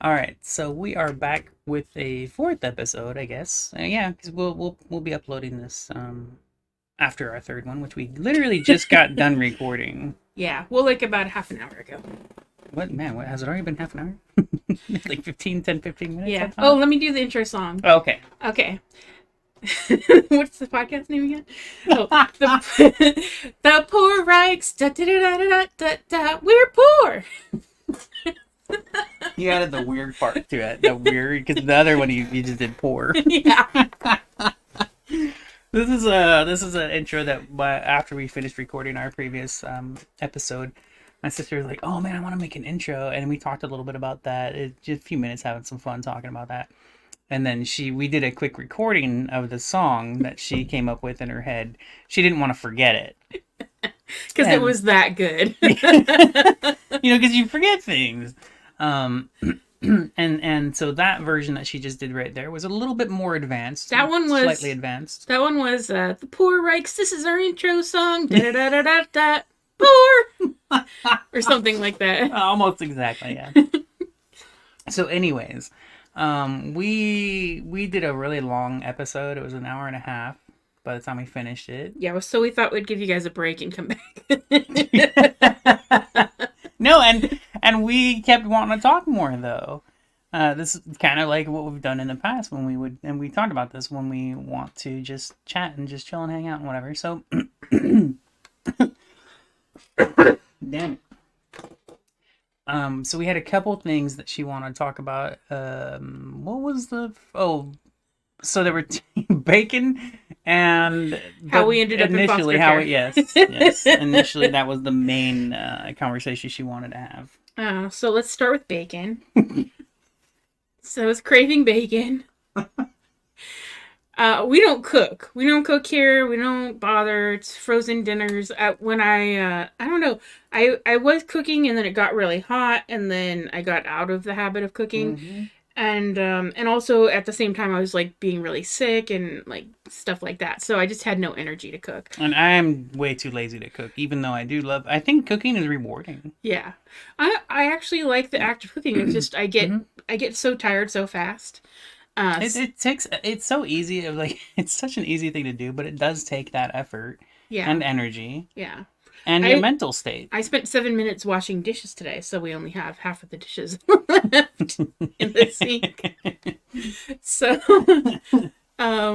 All right, so we are back with a fourth episode, I guess. Yeah, because we'll be uploading this after our third one, which we literally just got done recording. Yeah, well, like about half an hour ago. What man? What has it already been half an hour? Like 15 minutes, I Yeah. Oh, thought. let me do the intro song. Oh, okay. Okay. What's the podcast name again? Oh, the the poor Reichs. Da, da, da, da, da, da, da. We're poor. You added the weird part to it. The weird because the other one you just did poor. Yeah. This is an intro that after we finished recording our previous episode, my sister was like, "Oh man, I want to make an intro," and we talked a little bit about that. Just a few minutes having some fun talking about that, and then we did a quick recording of the song that she came up with in her head. She didn't want to forget it, Because it was that good. because you forget things. Um, and so that version that she just did right there was a little bit more advanced. That one was slightly advanced. That one was the poor Reichs. This is our intro song. Da da da da da. Poor, or something like that. Almost exactly, yeah. So, anyways, we did a really long episode. It was an hour and a half by the time we finished it. Yeah, so we thought we'd give you guys a break and come back. No, and we kept wanting to talk more though. This is kind of like what we've done in the past when we talked about this when we want to just chat and just chill and hang out and whatever. So, damn it. So we had a couple things that she wanted to talk about. What was so there were bacon and How we ended up in initially foster care. yes initially that was the main conversation she wanted to have. So let's start with bacon. So it's craving bacon. We don't cook. We don't cook here. We don't bother. It's frozen dinners. When I don't know. I was cooking and then it got really hot and then I got out of the habit of cooking. Mm-hmm. And also at the same time I was like being really sick and like stuff like that. So I just had no energy to cook. And I am way too lazy to cook, even though I think cooking is rewarding. Yeah. I actually like the act of cooking. It's just I get so tired so fast. It's so easy it's such an easy thing to do, but it does take that effort Yeah. and energy Yeah. and your mental state. I spent 7 minutes washing dishes today, so we only have half of the dishes left in the sink. So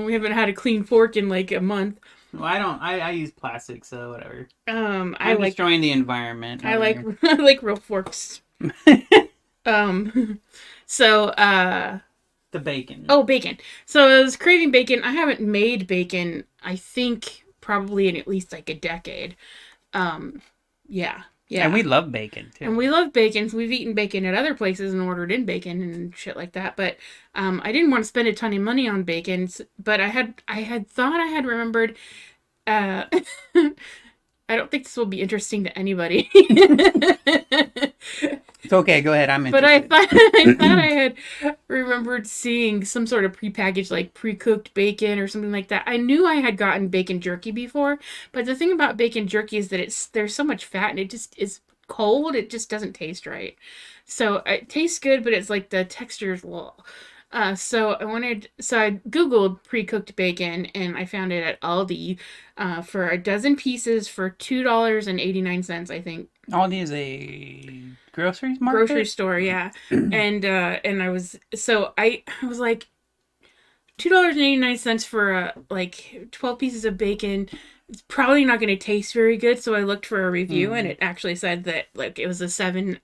we haven't had a clean fork in like a month. Well, I use plastic, so whatever. I I'm like destroying the environment. I like I like real forks. So The bacon. Oh, bacon. So I was craving bacon. I haven't made bacon, I think, probably in at least like a decade. Yeah. Yeah. And we love bacon too. And we love bacon. We've eaten bacon at other places and ordered in bacon and shit like that. But I didn't want to spend a ton of money on bacon. But I had thought I had remembered. Uh, I don't think this will be interesting to anybody. It's okay. Go ahead. I'm But interested. I thought I had remembered seeing some sort of prepackaged, like pre-cooked bacon or something like that. I knew I had gotten bacon jerky before, but the thing about bacon jerky is that there's so much fat and it just is cold. It just doesn't taste right. So it tastes good, but it's like the texture is low. So I Googled pre-cooked bacon and I found it at Aldi, for a dozen pieces for $2.89, I think. Aldi is a grocery market. Grocery store, yeah. And I was like $2.89 for like 12 pieces of bacon. It's probably not going to taste very good, so I looked for a review and it actually said that like it was a 7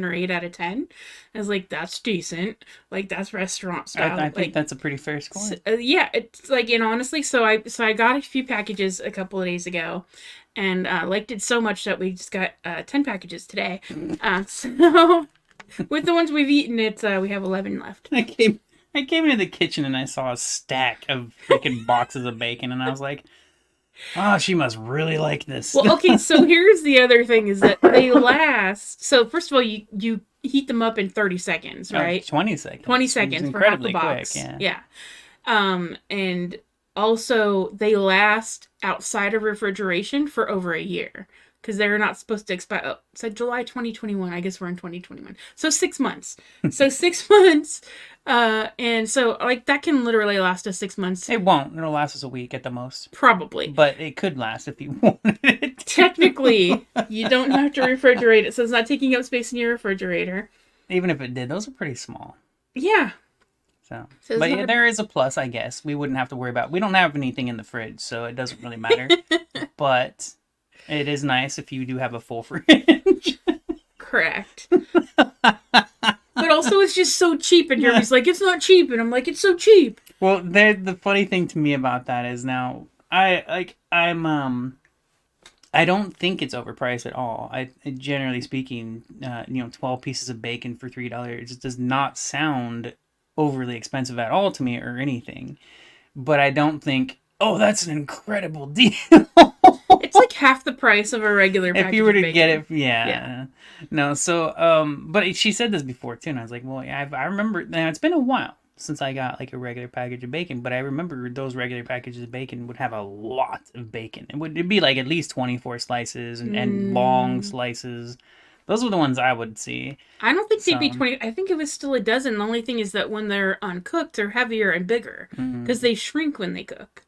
or 8 out of 10. I was like, that's decent. Like that's restaurant style. I think that's a pretty fair score. Yeah, it's like, and honestly, so I got a few packages a couple of days ago and liked it so much that we just got 10 packages today. So with the ones we've eaten, we have 11 left. I came into the kitchen and I saw a stack of freaking boxes of bacon and I was like, oh, she must really like this. Well, okay, so here's the other thing is that they last. So first of all, you heat them up in 30 seconds, right? 20 seconds. 20 It's seconds for half the incredibly box. quick, Yeah. And also they last outside of refrigeration for over a year. because they're not supposed to expire. Oh, it said July 2021. I guess we're in 2021. So 6 months. So 6 months. And so like that can literally last us 6 months. It won't. It'll last us a week at the most. Probably. But it could last if you wanted it. Technically, you don't have to refrigerate it, so it's not taking up space in your refrigerator. Even if it did, those are pretty small. Yeah. So but yeah, there is a plus, I guess. We wouldn't have to worry about. We don't have anything in the fridge, so it doesn't really matter. But it is nice if you do have a full fridge. Correct. But also, it's just so cheap, and Jeremy's like, "It's not cheap," and I'm like, "It's so cheap." Well, the funny thing to me about that is now I don't think it's overpriced at all. Generally speaking, 12 pieces of bacon for $3 does not sound overly expensive at all to me or anything. But I don't think, oh, that's an incredible deal. It's like half the price of a regular package if you were to of bacon. get it, yeah. No, so but she said this before too, and I was like, well, yeah, I remember. Now it's been a while since I got like a regular package of bacon, but I remember those regular packages of bacon would have a lot of bacon. It'd be like at least 24 slices and long slices. Those were the ones I would see. I don't think they'd be 20. I think it was still a dozen. The only thing is that when they're uncooked, they're heavier and bigger because they shrink when they cook.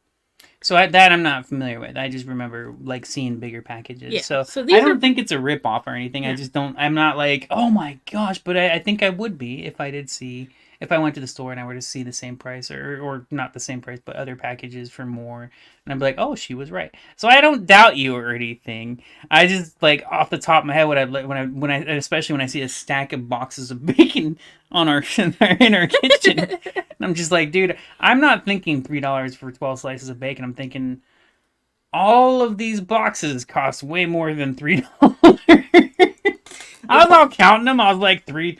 So that I'm not familiar with. I just remember like seeing bigger packages. Yeah. So these I don't think it's a ripoff or anything. Yeah. I just don't. I'm not like, oh my gosh, but I think I would be if I did see. If I went to the store and I were to see the same price or not the same price, but other packages for more, and I'd be like, oh, she was right. So I don't doubt you or anything. I just like off the top of my head, when I especially when I see a stack of boxes of bacon on in our kitchen, and I'm just like, dude, I'm not thinking $3 for 12 slices of bacon. I'm thinking all of these boxes cost way more than $3. I was all counting them. I was like three.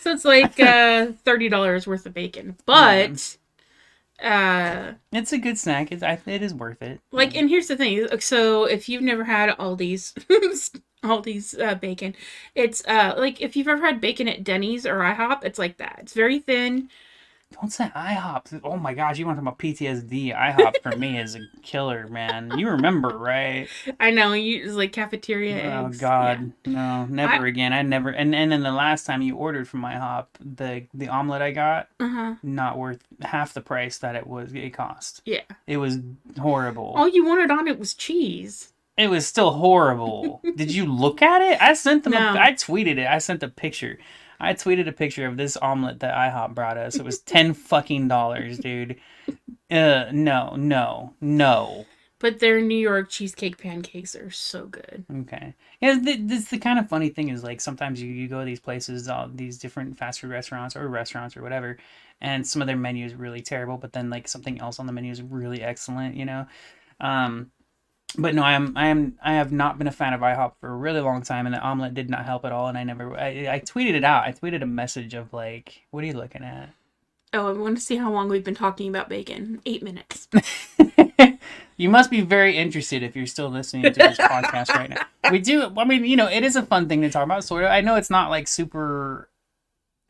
So it's like $30 worth of bacon, but it's a good snack. It is worth it. Like, and here's the thing. So if you've never had Aldi's bacon, it's like if you've ever had bacon at Denny's or IHOP, it's like that. It's very thin. Don't say IHOP. Oh my gosh, you want to talk about PTSD? IHOP for me is a killer, man. You remember, right? I know. It's like cafeteria eggs. Oh God, no, never again. I never. And then the last time you ordered from IHOP, the omelet I got, not worth half the price that it cost. Yeah. It was horrible. All you wanted on it was cheese. It was still horrible. Did you look at it? I sent them. No. I tweeted it. I sent a picture. I tweeted a picture of this omelet that IHOP brought us. It was $10 dude. No. But their New York cheesecake pancakes are so good. Okay. Yeah, this the kind of funny thing is like sometimes you go to these places, all these different fast food restaurants or whatever, and some of their menu is really terrible, but then like something else on the menu is really excellent, you know. But no, I have not been a fan of IHOP for a really long time, and the omelet did not help at all. And I tweeted it out. I tweeted a message of like, "What are you looking at?" Oh, I want to see how long we've been talking about bacon. 8 minutes. You must be very interested if you're still listening to this podcast right now. We do. I mean, it is a fun thing to talk about. Sort of. I know it's not like super.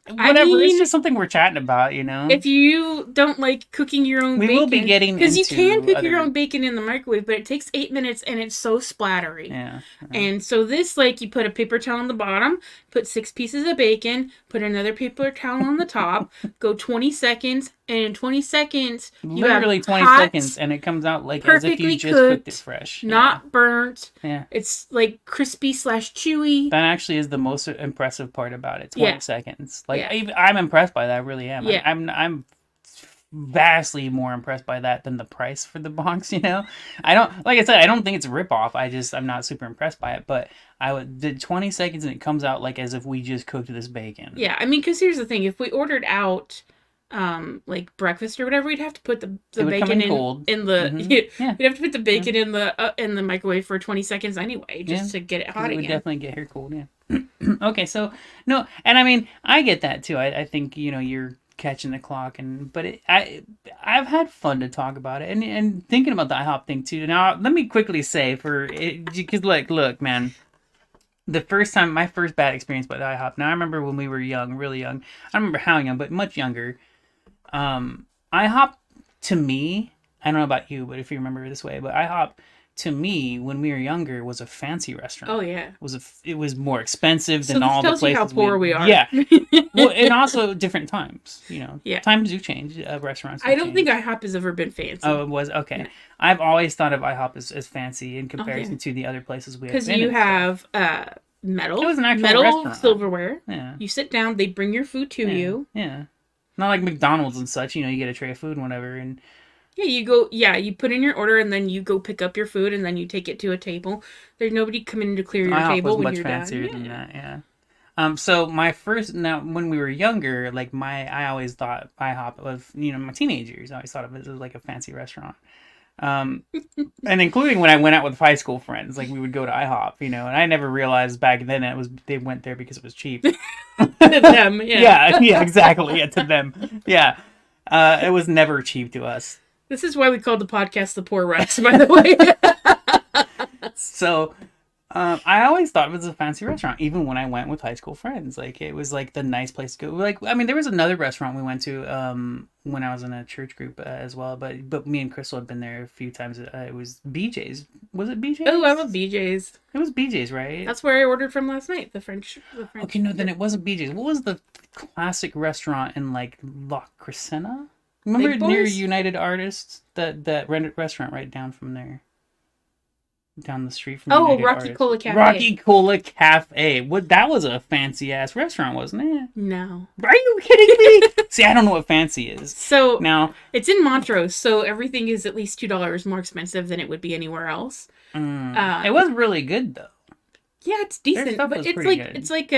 Whatever, I mean, it's just something we're chatting about, If you don't like cooking your own bacon... We will be getting into... Because you can cook your own bacon in the microwave, but it takes 8 minutes and it's so splattery. Yeah. And so this, like, you put a paper towel on the bottom, put 6 pieces of bacon, put another paper towel on the top, go 20 seconds, and in 20 seconds, you literally have 20 hot, seconds, and it comes out like as if you just cooked it fresh. Not burnt. Yeah. It's like crispy/chewy. That actually is the most impressive part about it. 20 seconds. Like Yeah. I'm impressed by that. I really am. Yeah. I'm vastly more impressed by that than the price for the box. I don't, like I said, I don't think it's a ripoff. I'm not super impressed by it. But did 20 seconds and it comes out like as if we just cooked this bacon. Yeah, I mean, because here's the thing: if we ordered out like breakfast or whatever, we'd have to put the bacon in the we'd have to put the bacon in the microwave for 20 seconds anyway, just to get it hot again. It would definitely get here cold, yeah. Okay, so no, and I mean I get that too. I think you're catching the clock, but I've had fun to talk about it and thinking about the IHOP thing too. Now let me quickly say because look, man. My first bad experience with IHOP. Now I remember when we were young, really young. I don't remember how young, but much younger. IHOP to me, I don't know about you, but if you remember this way, but IHOP to me, when we were younger, was a fancy restaurant. Oh yeah. It was more expensive So than this all the tells you how places poor we are. Yeah. Well, and also different times. Yeah. Times do change. Restaurants. I don't think IHOP has ever been fancy. Oh, it was okay. No. I've always thought of IHOP as fancy in comparison to the other places we have been. Because you have metal, It was an actual metal restaurant. silverware. Yeah. You sit down, they bring your food to you. Yeah. Not like McDonald's and such. You get a tray of food and whatever, and Yeah, you go. Yeah, you put in your order and then you go pick up your food and then you take it to a table. There's nobody coming in to clear your IHOP table was when much you're fancier done. than that. Yeah. So my first now when we were younger, like I always thought IHOP was my teenagers. I always thought of it as like a fancy restaurant. And including when I went out with high school friends, like we would go to IHOP, and I never realized back then they went there because it was cheap. To them, yeah. Yeah, exactly. Yeah, to them. Yeah. It was never cheap to us. This is why we called the podcast The Poor Ruts, by the way. So, I always thought it was a fancy restaurant, even when I went with high school friends. Like, it was like the nice place to go. Like, I mean, there was another restaurant we went to when I was in a church group as well, but me and Crystal had been there a few times. It was BJ's. Was it BJ's? Oh, I love BJ's. It was BJ's, right? That's where I ordered from last night. The French. Okay, no, then it wasn't BJ's. What was the classic restaurant in like La Crescenta? Remember Big near Boys? United Artists? That rented restaurant right down from there. Down the street from Oh, United Rocky Artists. Cola Cafe. Rocky Cola Cafe. What? That was a fancy ass restaurant, wasn't it? No. Are you kidding me? See, I don't know what fancy is. So Now, it's in Montrose, so everything is at least $2 more expensive than it would be anywhere else. it was really good though. Yeah, it's decent, stuff but was it's pretty like good. it's like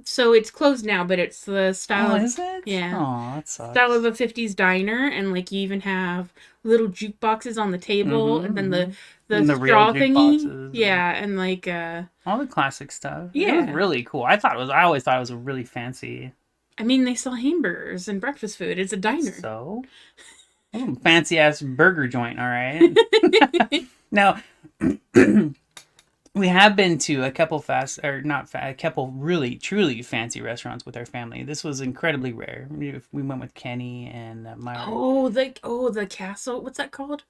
so it's closed now, but it's the style Oh, of is it? yeah. Oh, that sucks. style of a 50s diner, and like you even have little jukeboxes on the table, and then the And the real straw thingy, jukeboxes. yeah, and like All the classic stuff. It Yeah. was really cool. I always thought it was a really fancy. I mean they sell hamburgers and breakfast food. It's a diner. So, fancy ass burger joint. All right. Now, we have been to a couple a couple really truly fancy restaurants with our family. This was incredibly rare. We went with Kenny and my. Oh, the castle. What's that called?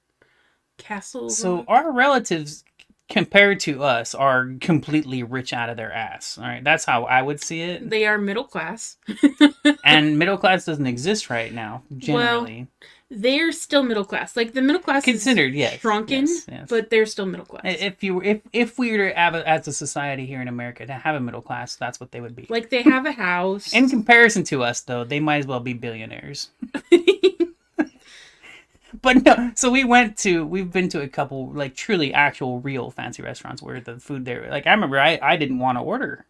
Castle. So our relatives, compared to us, are completely rich out of their ass. All right, that's how I would see it. They are middle class. And middle class doesn't exist right now, generally. They're still middle class. Like the middle class Considered, is yes, shrunken, yes. but they're still middle class. If we were to have as a society here in America to have a middle class, that's what they would be. Like they have a house. In comparison to us, though, they might as well be billionaires. But no, so we've been to a couple like truly actual real fancy restaurants where the food there, like I remember I didn't want to order.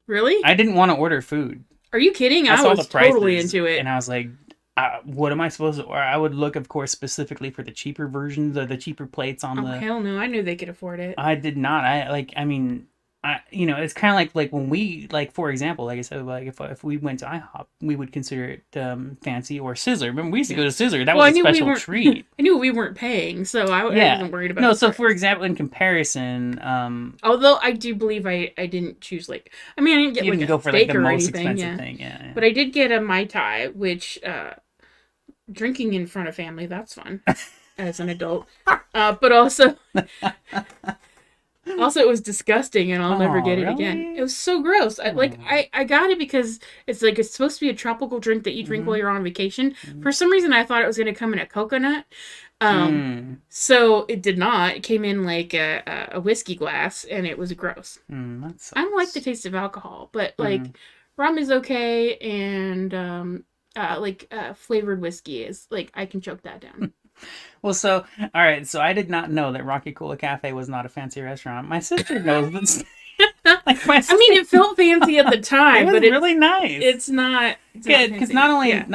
Really? I didn't want to order food. Are you kidding? I saw was the prices, totally into it. and I was like, what am I supposed to? Or I would look, of course, specifically for the cheaper versions or the cheaper plates on Oh the. hell no! I knew they could afford it. I did not. It's kind of like when we, like, for example, like I said, like if we went to IHOP, we would consider it fancy, or Sizzler. Remember, we used to go to Sizzler. That was a special treat. I knew we weren't paying, so I wasn't worried about. No, the so price. for example, in comparison, although I do believe I didn't choose like I mean I didn't get you like can a go for steak like the or most anything, expensive yeah. thing. Yeah. But I did get a Mai Tai, which drinking in front of family, that's fun as an adult. But also it was disgusting and I'll never get it again. Really? It was so gross. I got it because it's supposed to be a tropical drink that you drink while you're on vacation. For some reason I thought it was going to come in a coconut. So it did not. It came in like a whiskey glass and it was gross. That I don't like the taste of alcohol, but like rum is okay, and flavored whiskey is like I can choke that down. Well, so all right. So I did not know that Rocky Cola Cafe was not a fancy restaurant. My sister knows this. Like I mean, it felt fancy at the time, it was but it's really nice. It's not good because fancy. not only Yeah.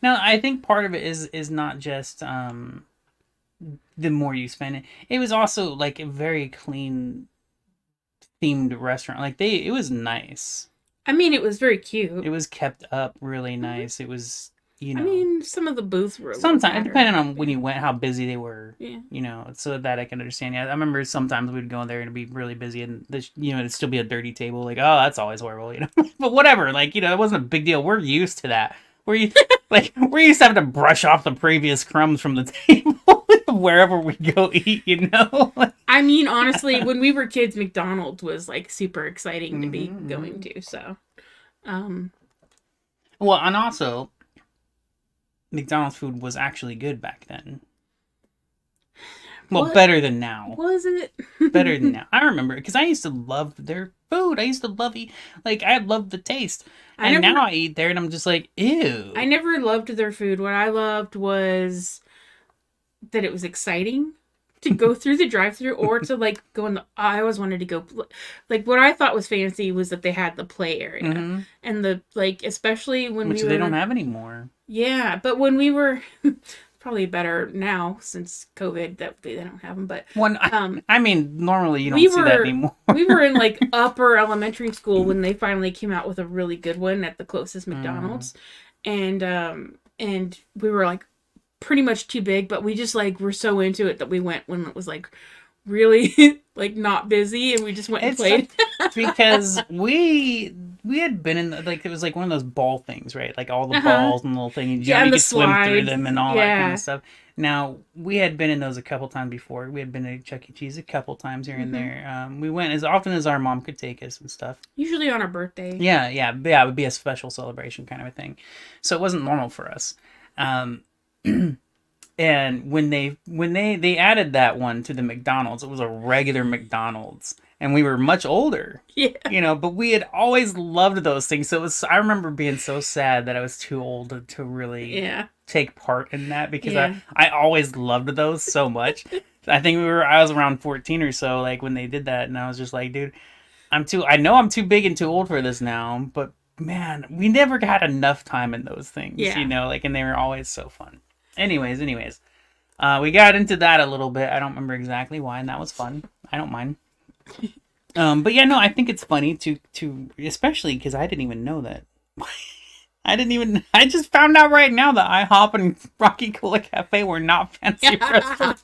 no, I think part of it is not just the more you spend it. It was also like a very clean themed restaurant. Like it was nice. I mean, it was very cute. It was kept up really nice. It was, you know. I mean, some of the booths were a little sometimes better. depending on when you went, how busy they were. Yeah. You know, so that I can understand. Yeah, I remember sometimes we'd go in there and it'd be really busy, and it'd still be a dirty table. Like, oh, that's always horrible. You know, but whatever. Like, it wasn't a big deal. We're used to that. We're used to having to brush off the previous crumbs from the table wherever we go eat, you know. I mean, honestly, when we were kids, McDonald's was like super exciting to be Mm-hmm, going mm-hmm. to. So, um, Well, and also McDonald's food was actually good back then. Well, what better than now. was it? Better than now. I remember because I used to love their food. I used to love eat like I loved the taste. I And now never, I eat there and I'm just like, I ew. never loved their food. What I loved was that it was exciting to go through the drive-through or to like go in the. I always wanted to go. Like what I thought was fancy was that they had the play area Mm-hmm. and the like, especially when Which we they don't were. have anymore. Yeah, but when we were probably better now since COVID that they don't have them. But One, um, I mean, normally you we don't see that were anymore. we were in like upper elementary school when they finally came out with a really good one at the closest Mm. McDonald's, and we were like pretty much too big, but we just like were so into it that we went when it was like really like not busy, and we just went and It's played. because we had been in like it was like one of those ball things, right? Like all the Uh-huh. balls and the little thing, you Yeah, jump, you and the could swim through slides. them and all that kind of Yeah. stuff. Now we had been in those a couple times before. We had been to Chuck E. Cheese a couple times here and Hmm. there. We went as often as our mom could take us and stuff. Usually on our birthday. Yeah, yeah, yeah. It would be a special celebration kind of a thing. So it wasn't normal for us. Um, and when they added that one to the McDonald's, it was a regular McDonald's, and we were much older, Yeah. but we had always loved those things. So it was, I remember being so sad that I was too old to really Yeah. take part in that because Yeah. I always loved those so much. I was around 14 or so like when they did that, and I was just like, dude, I know I'm too big and too old for this now, but man, we never got enough time in those things, Yeah. like, and they were always so fun. Anyways, we got into that a little bit. I don't remember exactly why, and that was fun. I don't mind. But yeah, no, I think it's funny to especially because I didn't even know that. I just found out right now that IHOP and Rocky Cola Cafe were not fancy restaurants.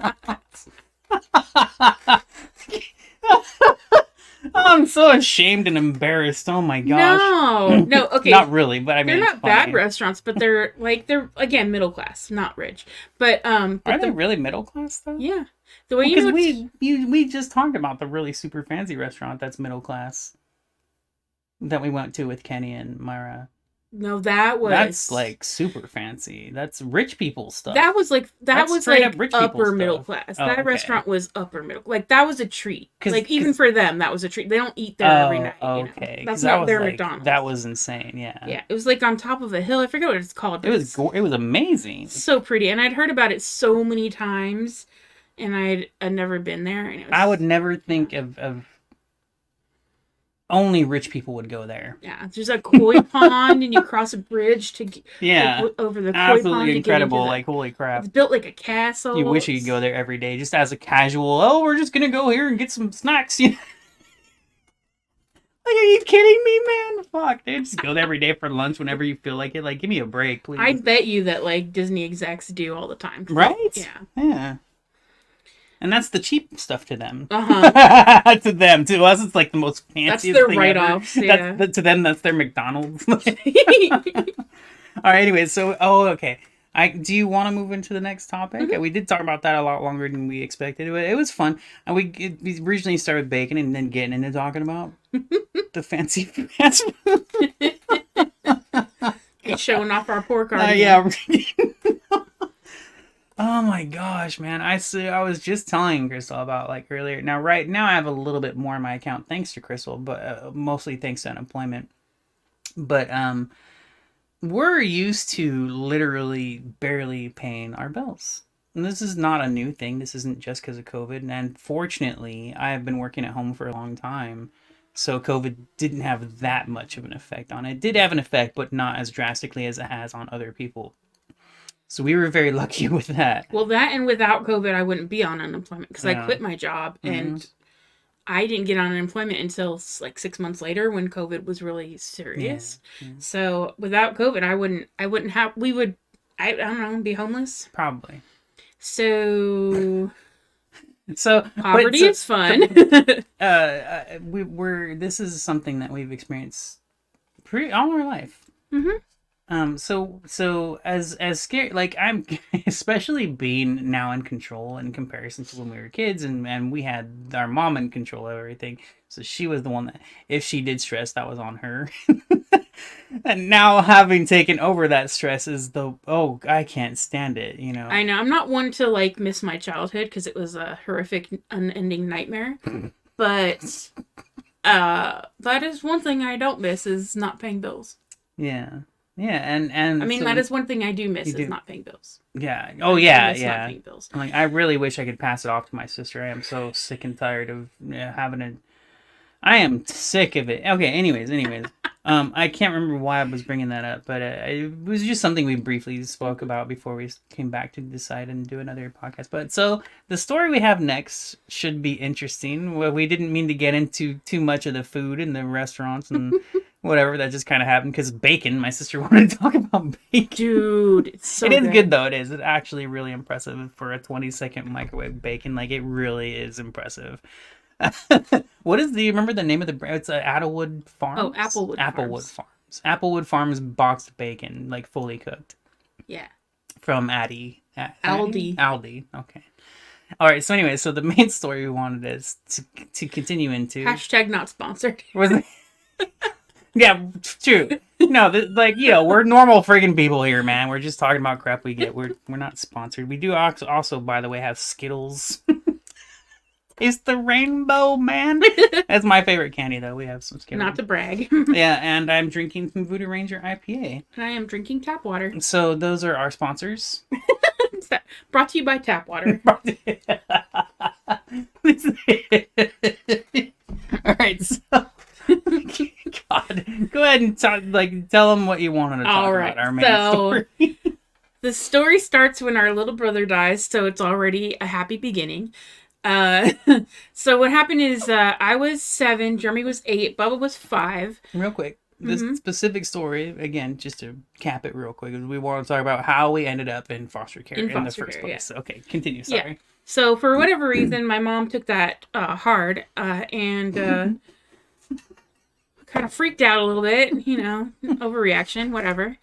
I'm so ashamed and embarrassed. Oh my gosh. No, okay. Not really, but I mean, They're it's not bad funny. restaurants, but they're again middle class, not rich. But Are but they really middle class though? yeah, the way Because it's we just talked about the really super fancy restaurant that's middle class that we went to with Kenny and Myra. no, that That's was like super fancy. That's rich people stuff. that was like that That's was straight up like rich people upper middle stuff. class. Oh, That okay. restaurant was upper middle. Like that was a treat. Cause, Like even cause, for them, that was a treat. They don't eat there every oh, night. okay. That's Because I not was their like, McDonald's. that was insane. Yeah. Yeah, it was like on top of a hill. I forget what it's called. It was it was amazing. So pretty, and I'd heard about it so many times, and I'd never been there, and it was. I would never think of only rich people would go there. Yeah, there's a koi pond, and you cross a bridge to Yeah. over the koi pond Absolutely to get into incredible. the. Like, holy crap. It's built like a castle. You wish you could go there every day just as a casual, oh, we're just going to go here and get some snacks. Like, are you kidding me, man? Fuck, dude. Just go there every day for lunch whenever you feel like it. Like, give me a break, please. I bet you that like Disney execs do all the time. Right? Yeah. Yeah. And that's the cheap stuff to them. Uh-huh. To them, to us, it's like the most fanciest That's their thing write-offs. ever. Yeah. To them, that's their McDonald's. All right. Anyways, so okay. Do you want to move into the next topic? Mhm. We did talk about that a lot longer than we expected. It was fun, and we originally started with bacon and then getting into talking about the fancy fast food. Showing off our pork cardigan. Yeah. Oh my gosh, man! I was just telling Crystal about like earlier. Now, right now, I have a little bit more in my account thanks to Crystal, but mostly thanks to unemployment. But we're used to literally barely paying our bills. And this is not a new thing. This isn't just because of COVID. And fortunately, I have been working at home for a long time. So COVID didn't have that much of an effect on it. It did have an effect, but not as drastically as it has on other people. So we were very lucky with that. Well, that and without COVID, I wouldn't be on unemployment because I Yeah. quit my job Mhm. and I didn't get on unemployment until like 6 months later when COVID was really serious. Yeah. So without COVID, I wouldn't have. We would. I don't know. Be homeless. Probably. So So poverty is fun. we're this is something that we've experienced pretty all our life. Mhm. So as scary, like I'm, especially being now in control in comparison to when we were kids, and we had our mom in control of everything. So she was the one that, if she did stress, that was on her. And now having taken over that stress is the, oh, I can't stand it, you know. I know I'm not one to like miss my childhood because it was a horrific, unending nightmare. But that is one thing I don't miss is not paying bills. Yeah, yeah, I and mean, that so is one thing I do you miss is do, not paying bills. yeah. Oh I do yeah, miss not yeah. paying bills. Like I really wish I could pass it off to my sister. I am so sick and tired of having a. I am sick of it. Okay. Anyways. I can't remember why I was bringing that up, but it was just something we briefly spoke about before we came back to decide and do another podcast. But so the story we have next should be interesting. Well, we didn't mean to get into too much of the food in the restaurants and whatever. That just kind of happened because bacon. My sister wanted to talk about bacon. Dude, it's so It is good. good though. It is. It's actually really impressive for a 20-second microwave bacon. Like it really is impressive. What is the? Remember the name of the brand? It's Applewood Farms. Oh, Applewood Applewood Farms. Farms. Applewood Farms boxed bacon, like fully cooked, Yeah. from Addy. Aldi. Aldi. Okay. All right. So anyway, so the main story we wanted is to continue into Hashtag not sponsored. was. Yeah, true. No, like we're normal friggin' people here, man. We're just talking about crap we get. We're not sponsored. We do also, by the way, have Skittles. It's the rainbow, man. That's my favorite candy, though. We have some Skittles. Not to brag. Yeah, and I'm drinking some Voodoo Ranger IPA. And I am drinking tap water. So those are our sponsors. Brought to you by tap water. All right, so God, go ahead and tell them what you wanted to talk All right, about. Our main so story. the story starts when our little brother dies, so it's already a happy beginning. So what happened is I was 7, Jeremy was 8, Bubba was 5. Real quick, this specific story, again, just to cap it real quick, we want to talk about how we ended up in foster care in the first place. Yeah. Okay, continue. Sorry. Yeah. So for whatever reason, my mom took that hard and kind of freaked out a little bit, overreaction, whatever.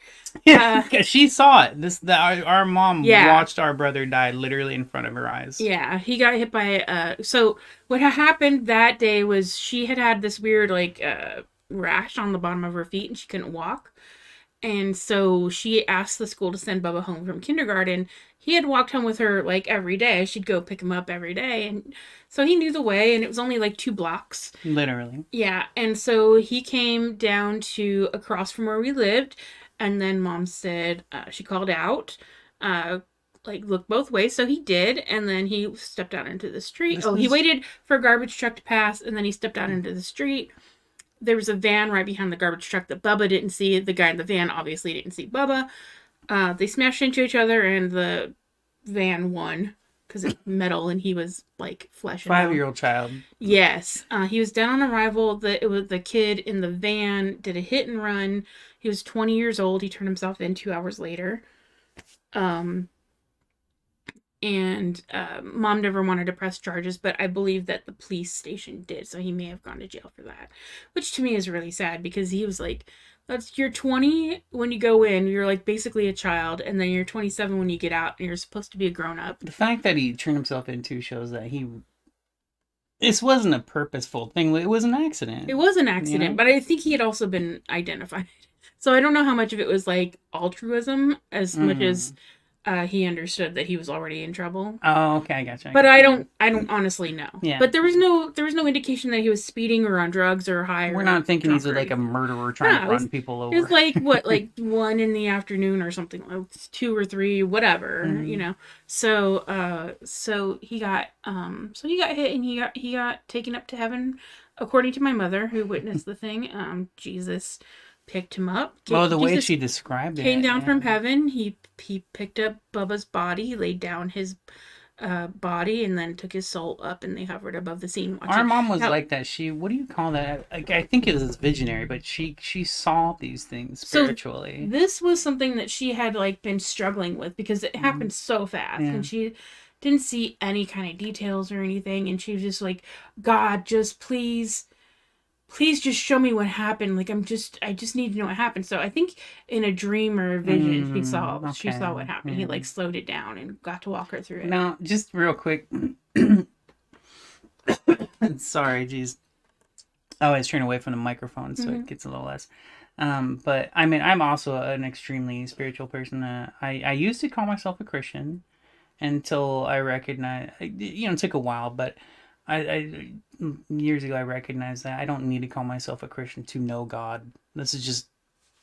Yeah, because she saw it. Our mom Yeah. watched our brother die literally in front of her eyes. Yeah, he got hit by so what had happened that day was she had this weird rash on the bottom of her feet and she couldn't walk. And so she asked the school to send Bubba home from kindergarten. He had walked home with her like every day. She'd go pick him up every day. And so he knew the way and it was only like 2 blocks. Literally. Yeah. And so he came down to across from where we lived. And then mom said, she called out, look both ways. So he did. And then he stepped out into the street. He waited for a garbage truck to pass. And then he stepped out into the street. There was a van right behind the garbage truck that Bubba didn't see. The guy in the van obviously didn't see Bubba. They smashed into each other and the van won because it's metal and he was like flesh and 5-year-old child. Yes. He was dead on arrival. The kid in the van did a hit and run. He was 20 years old. He turned himself in 2 hours later. And mom never wanted to press charges, but I believe that the police station did, so he may have gone to jail for that, which to me is really sad because he was like, you're 20 when you go in, you're like basically a child, and then you're 27 when you get out, and you're supposed to be a grown-up. The fact that he turned himself into shows that this wasn't a purposeful thing. It was an accident. It was an accident, but I think he had also been identified. So I don't know how much of it was like altruism as much as he understood that he was already in trouble. Oh, okay, I gotcha. But I don't honestly know. Yeah. But there was no indication that he was speeding or on drugs or high. We're not thinking he's like a murderer trying to run people over. It was like what, like 1 in the afternoon or something, like 2 or 3, whatever, So he got hit and he got taken up to heaven, according to my mother who witnessed the thing. Jesus picked him up. The way she described it. Came down from heaven. He picked up Bubba's body, laid down his body, and then took his soul up, and they hovered above the scene. Our mom was like that. What do you call that? I think it was visionary, but she saw these things spiritually. So this was something that she had been struggling with because it happened so fast, and she didn't see any kind of details or anything, and she was just like, God, just please please just show me what happened. Like I just need to know what happened. So I think in a dream or a vision, she saw what happened. He like slowed it down and got to walk her through it. Now, just real quick. Sorry, geez. I always turn away from the microphone so it gets a little less. But I mean, I'm also an extremely spiritual person. I used to call myself a Christian until I recognized, it took a while, but I years ago I recognized that I don't need to call myself a Christian to know God. This is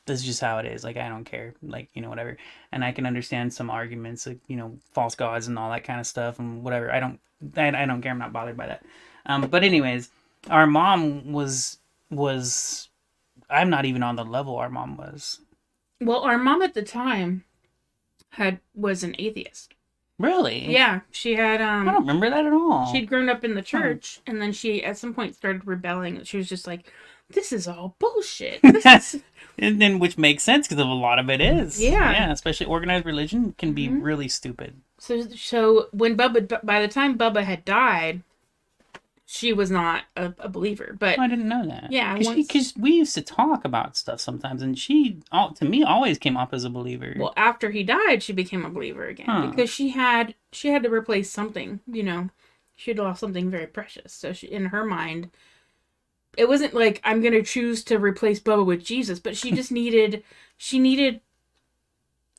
just how it is. Like, I don't care, like, whatever. And I can understand some arguments, like, false gods and all that kind of stuff and whatever. I don't care. I'm not bothered by that. But anyways, our mom was I'm not even on the level our mom was. Well, our mom at the time was an atheist. Really? Yeah, she had I don't remember that at all. She'd grown up in the church, and then she at some point started rebelling. She was just like, "This is all bullshit." And then, which makes sense because a lot of it is. Yeah, especially organized religion can be really stupid. So when by the time Bubba had died, she was not a believer. But I didn't know that. Yeah, because we used to talk about stuff sometimes, and she, to me, always came up as a believer. Well, after he died, she became a believer again because she had to replace something. She had lost something very precious. So in her mind, it wasn't like I'm gonna choose to replace Bubba with Jesus, but she just needed.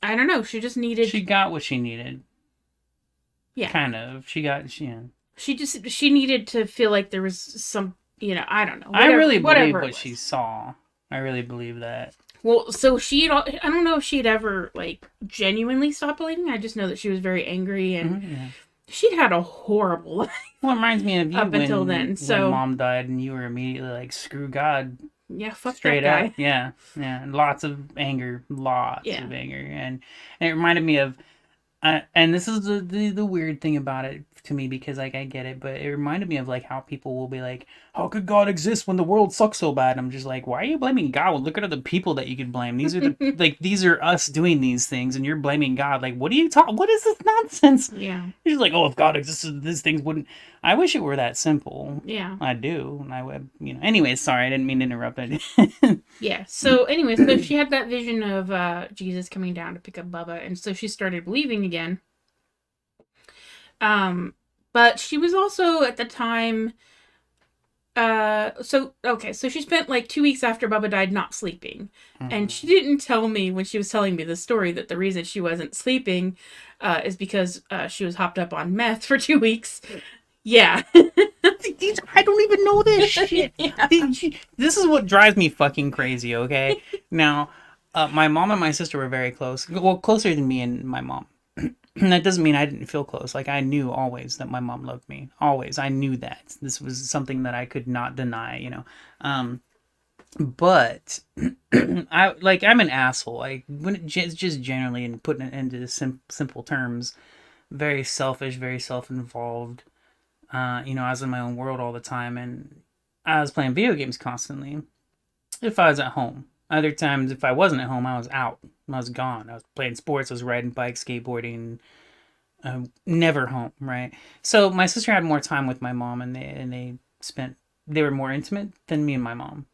I don't know. She just needed. She got what she needed. Yeah. Kind of. She needed to feel like there was some, I don't know. Whatever, I really believe what she saw. I really believe that. Well, so I don't know if she'd ever, like, genuinely stopped believing. I just know that she was very angry and she'd had a horrible life. Well, it reminds me of you up until then. So when Mom died and you were immediately like, screw God. Yeah, fuck straight that guy. Up. Yeah. Lots of anger. Lots of anger. And it reminded me of, and this is the weird thing about it to me, because like I get it, but it reminded me of like how people will be like, how could God exist when the world sucks so bad? And I'm just like, why are you blaming God? Well, look at other people that you could blame. These are these are us doing these things, and you're blaming God. Like, what are you talking? What is this nonsense? Yeah, you're just like, oh, if God existed, these things wouldn't. I wish it were that simple. Yeah, I do, and I would, Anyways, sorry, I didn't mean to interrupt. Yeah. So, anyways, so she had that vision of Jesus coming down to pick up Bubba, and so she started believing again. But she was also at the time, so she spent like 2 weeks after Bubba died not sleeping. And she didn't tell me when she was telling me the story that the reason she wasn't sleeping, is because, she was hopped up on meth for 2 weeks. Yeah. I don't even know this shit. Yeah. This is what drives me fucking crazy, okay? Now, my mom and my sister were very close. Well, closer than me and my mom. That doesn't mean I didn't feel close. Like, I knew always that my mom loved me. Always. I knew that. This was something that I could not deny, But I'm an asshole. Just generally, and putting it into simple terms, very selfish, very self-involved. I was in my own world all the time, and I was playing video games constantly. If I was at home. Other times, if I wasn't at home, I was out. I was gone. I was playing sports. I was riding bikes, skateboarding. Never home, right? So my sister had more time with my mom, and they were more intimate than me and my mom.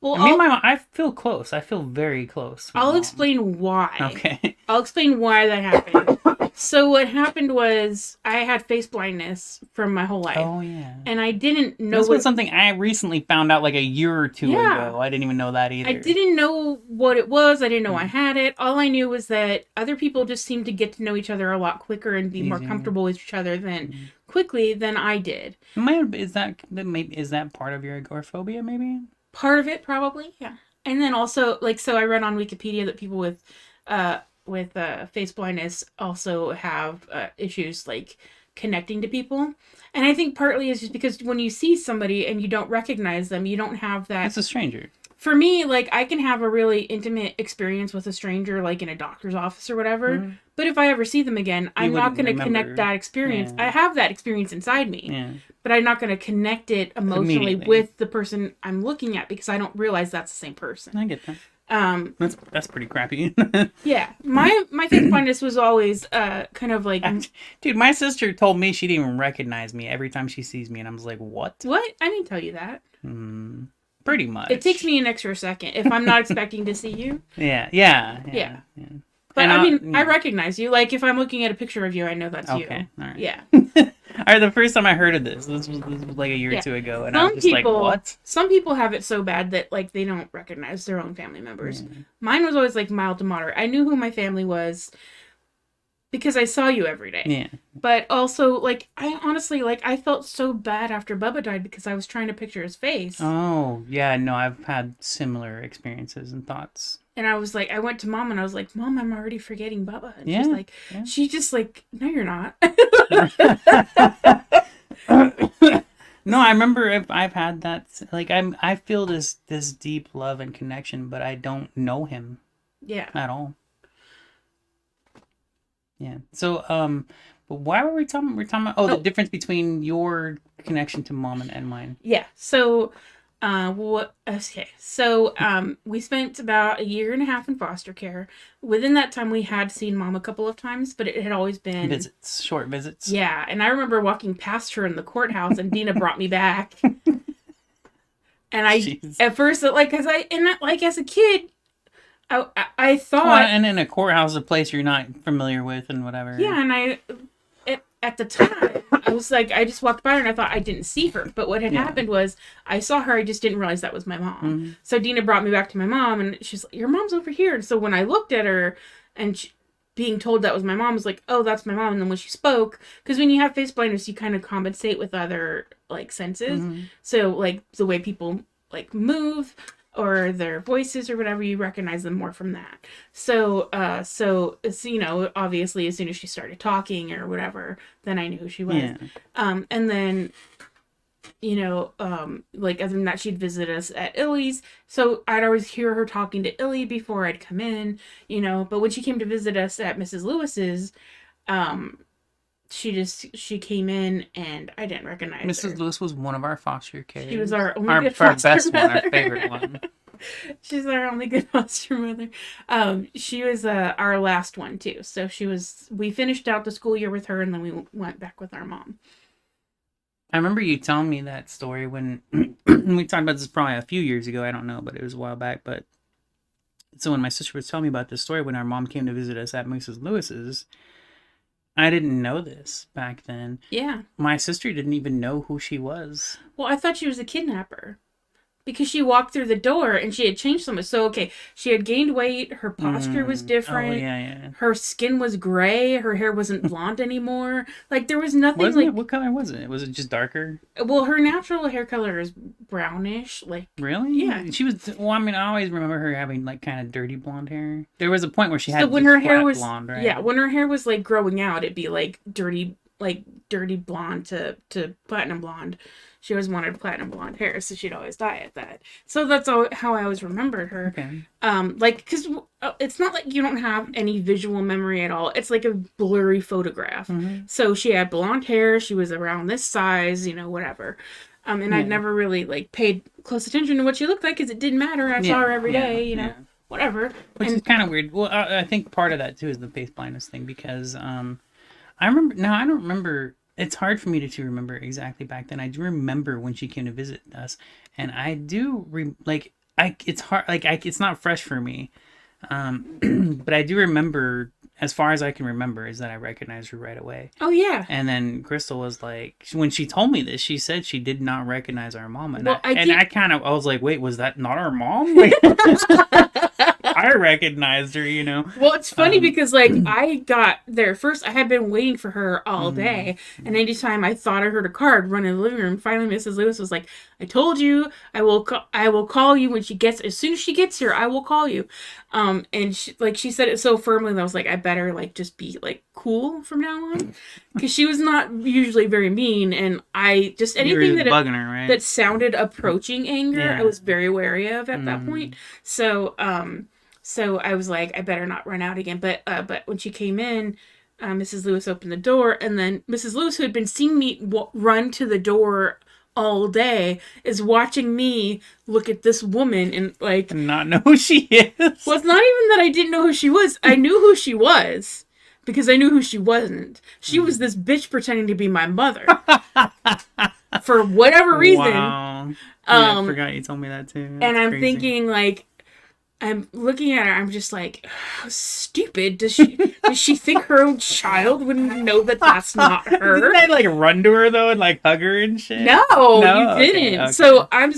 Well, me and my mom, I feel close. I feel very close. I'll explain why. Okay. I'll explain why that happened. So what happened was I had face blindness from my whole life. Oh, yeah. And I didn't know. This was something I recently found out like a year or two ago. I didn't even know that either. I didn't know what it was. I didn't know I had it. All I knew was that other people just seemed to get to know each other a lot quicker and be more comfortable with each other quickly than I did. Is that part of your agoraphobia, maybe? Part of it, probably, yeah. And then also, so I read on Wikipedia that people with face blindness also have issues like connecting to people. And I think partly it's just because when you see somebody and you don't recognize them, you don't have that. It's a stranger. For me, I can have a really intimate experience with a stranger, like in a doctor's office or whatever. But if I ever see them again, I'm not going to connect that experience. Yeah. I have that experience inside me, but I'm not going to connect it emotionally with the person I'm looking at because I don't realize that's the same person. I get that. That's pretty crappy. Yeah, my face blindness was always kind of like. Dude, my sister told me she didn't even recognize me every time she sees me, and I was like, "What? What? I didn't tell you that." pretty much. It takes me an extra second if I'm not expecting to see you. Yeah. But And I mean, yeah. I recognize you. Like if I'm looking at a picture of you, I know that's you. Okay, all right. Yeah. All right, the first time I heard of this was like a year or two ago, and I was just like, what? Some people have it so bad that like they don't recognize their own family members. Yeah. Mine was always like mild to moderate. I knew who my family was because I saw you every day. Yeah. But also, like, I honestly, like, I felt so bad after Bubba died because I was trying to picture his face. Oh, yeah, no, I've had similar experiences and thoughts. And I was like, I went to Mom and I was like, Mom, I'm already forgetting Bubba. And Yeah, she's like, yeah. she just like, no, you're not. No, I remember I've had that. Like, I feel this deep love and connection, but I don't know him Yeah. at all. Yeah. So, but why were we talking? We're talking about the difference between your connection to Mom and mine. Yeah. So, okay. So, we spent about a year and a half in foster care. Within that time, we had seen Mom a couple of times, but it had always been Visits, short visits. Yeah, and I remember walking past her in the courthouse, and Dina brought me back. And Jeez. at first, like, as a kid, I thought, Well, and in a courthouse, a place you're not familiar with, and whatever. yeah, and at the time, I was like, I just walked by her and I thought I didn't see her. But what had happened was I saw her, I just didn't realize that was my mom. Mm-hmm. So Dina brought me back to my mom and she's like, your mom's over here. And so when I looked at her and being told that was my mom, I was like, oh, that's my mom. And then when she spoke, because when you have face blindness, you kind of compensate with other like senses. Mm-hmm. So like the way people like move or their voices or whatever, you recognize them more from that. So it's, you know, obviously as soon as she started talking or whatever, then I knew who she was. Yeah. And then, you know, like other than that, she'd visit us at Illy's. So I'd always hear her talking to Illy before I'd come in, you know, but when she came to visit us at Mrs. Lewis's, she came in and I didn't recognize her. Mrs. Lewis was one of our foster care. She was our only good our foster best mother. one, our favorite one. She's our only good foster mother. She was our last one too. So we finished out the school year with her and then we went back with our mom. I remember you telling me that story when we talked about this probably a few years ago. I don't know, but it was a while back. But so when my sister was telling me about this story when our mom came to visit us at Mrs. Lewis's, I didn't know this back then. Yeah. My sister didn't even know who she was. Well, I thought she was a kidnapper. Because she walked through the door and she had changed so much. So, okay, she had gained weight. Her posture was different. Oh, yeah. Her skin was gray. Her hair wasn't blonde anymore. Like, there was nothing Wasn't like... it? What color was it? Was it just darker? Well, her natural hair color is brownish. Like, really? Yeah. She was... Well, I mean, I always remember her having, like, kind of dirty blonde hair. There was a point where she had when just her hair flat was... blonde, right? Yeah, when her hair was, like, growing out, it'd be, like, dirty blonde to platinum blonde. She always wanted platinum blonde hair, so she'd always dye it that. So that's how I always remembered her. Okay. Like, because it's not like you don't have any visual memory at all. It's like a blurry photograph. Mm-hmm. So she had blonde hair. She was around this size, you know, whatever. And I'd never really, like, paid close attention to what she looked like because it didn't matter. I saw her every day, you know, whatever. Which is kind of weird. Well, I think part of that, too, is the face blindness thing because I remember... Now, I don't remember... It's hard for me to remember exactly back then. I do remember when she came to visit us, and I do it's hard. It's not fresh for me, but I do remember. As far as I can remember, is that I recognized her right away. Oh yeah. And then Crystal was like, when she told me this, she said she did not recognize our mom, and Well, I was like, wait, was that not our mom? I recognized her, you know. Well, it's funny because, like, I got there first. I had been waiting for her all day. And anytime I thought I heard a card run in the living room, finally Mrs. Lewis was like, I told you, I will call you when she gets, as soon as she gets here, I will call you. And she said it so firmly that I was like, I better, like, just be, like, cool from now on. Because she was not usually very mean. And I just, anything bugging her, right? that sounded approaching anger, I was very wary of at that point. So I was like, I better not run out again. But when she came in, Mrs. Lewis opened the door, and then Mrs. Lewis, who had been seeing me run to the door all day, is watching me look at this woman and, like... not know who she is. Well, it's not even that I didn't know who she was. I knew who she was, because I knew who she wasn't. She was this bitch pretending to be my mother. for whatever reason. Wow. Yeah, I Um, forgot you told me that too. and That's I'm crazy. thinking like, I'm looking at her. I'm just like, how stupid does she think her own child wouldn't know that that's not Didn't her? I like run to her though and like hug her and shit? No, you No? Okay, didn't. okay. I'm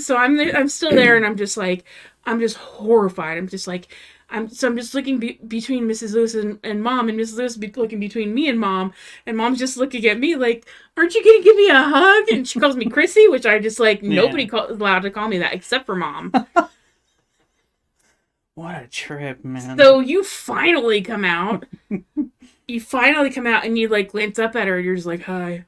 still there, and I'm just like, I'm just horrified. I'm just like, I'm just looking between Mrs. Lewis and Mom, and Mrs. Lewis looking between me and Mom's just looking at me like, aren't you gonna give me a hug? And she calls me Chrissy, which I just like, Yeah. nobody is allowed to call me that except for Mom. What a trip, man. So you finally come out. You finally come out, and you like glance up at her, and you're just like, hi.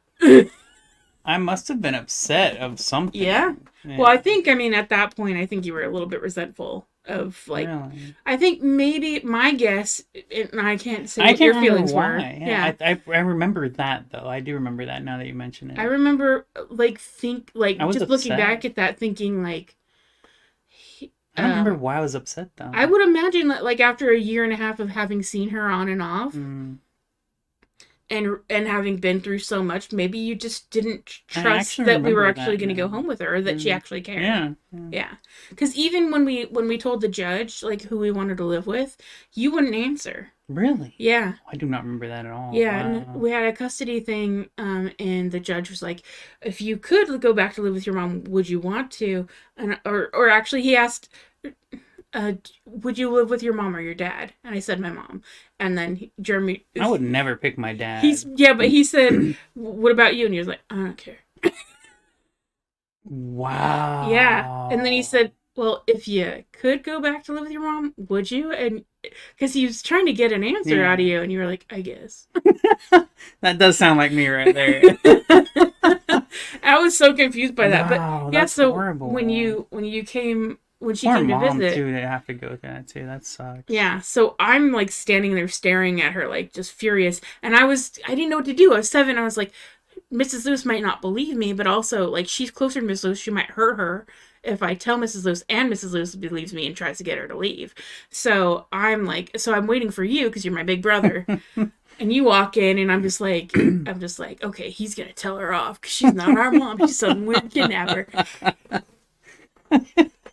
I must have been upset of something. Yeah. Yeah. Well, I mean, at that point, I think you were a little bit resentful of like. Really? I think maybe my guess, and I can't say I what can't your remember feelings were. why. Yeah. I remember that though. I do remember that now that you mention it. I remember like I was just looking upset. back at that, thinking like. I don't remember why I was upset though. I would imagine that like after a year and a half of having seen her on and off. Mm. And having been through so much, maybe you just didn't trust actually that we were remember actually that going to go now. home with her, or that she actually cared. Yeah. Yeah. Because even when we told the judge like who we wanted to live with, you wouldn't answer. Really? Yeah. I do not remember that at all. Yeah, Wow. and we had a custody thing, and the judge was like, if you could go back to live with your mom, would you want to? And or actually he asked, would you live with your mom or your dad? And I said my mom. And then Jeremy, I would never pick my dad. but he said, what about you? And he was like, I don't care. Wow. Yeah. And then he said, well, if you could go back to live with your mom, would you? And because he was trying to get an answer out of you, and you were like, I guess. That does sound like me right there. I was so confused by that. Wow, But yeah, that's so horrible. when she came Poor to mom visit. too, they have to go through that too. That sucks. Yeah, so I'm like standing there staring at her, like just furious. And I didn't know what to do. I was 7. I was like, Mrs. Lewis might not believe me, but also like she's closer to Mrs. Lewis. She might hurt her if I tell Mrs. Lewis, and Mrs. Lewis believes me and tries to get her to leave. So I'm waiting for you because you're my big brother. And you walk in, and I'm just like, okay, he's gonna tell her off because she's not our mom. She's some weird kidnapper.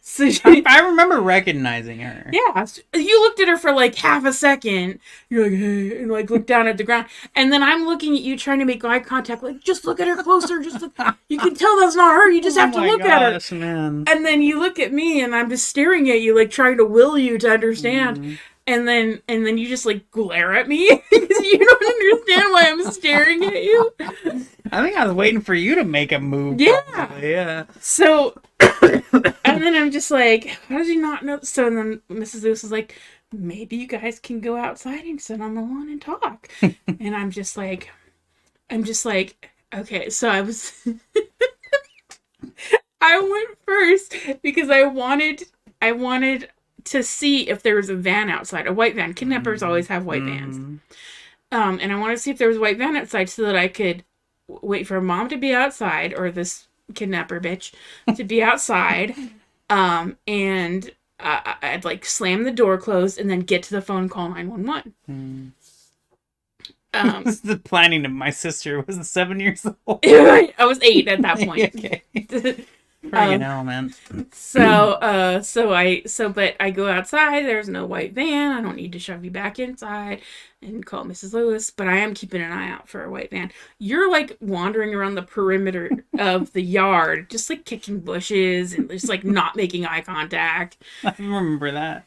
So I remember recognizing her. Yeah, you looked at her for like half a second. You're like, hey, and like look down at the ground, and then I'm looking at you, trying to make eye contact. Like, just look at her closer. Just look. You can tell that's not her. You just have to look at her. Man. And then you look at me, and I'm just staring at you, like trying to will you to understand. Mm-hmm. And then you just like glare at me because you don't understand why I'm staring at you. I think I was waiting for you to make a move. Yeah. Probably. Yeah. So, and then I'm just like, how does he not know? So then Mrs. Lewis is like, maybe you guys can go outside and sit on the lawn and talk. And I'm just like, okay. So I went first because I wanted to see if there was a van outside, a white van. Kidnappers always have white vans. And I wanted to see if there was a white van outside so that I could wait for Mom to be outside, or this kidnapper bitch to be outside. And I'd like slam the door closed and then get to the phone, call 911. This is the planning of my sister was 7 years old. I was 8 at that point. Okay. Friggin' hell, man. But I go outside. There's no white van. I don't need to shove you back inside and call Mrs. Lewis. But I am keeping an eye out for a white van. You're like wandering around the perimeter of the yard, just like kicking bushes and just like not making eye contact. I remember that.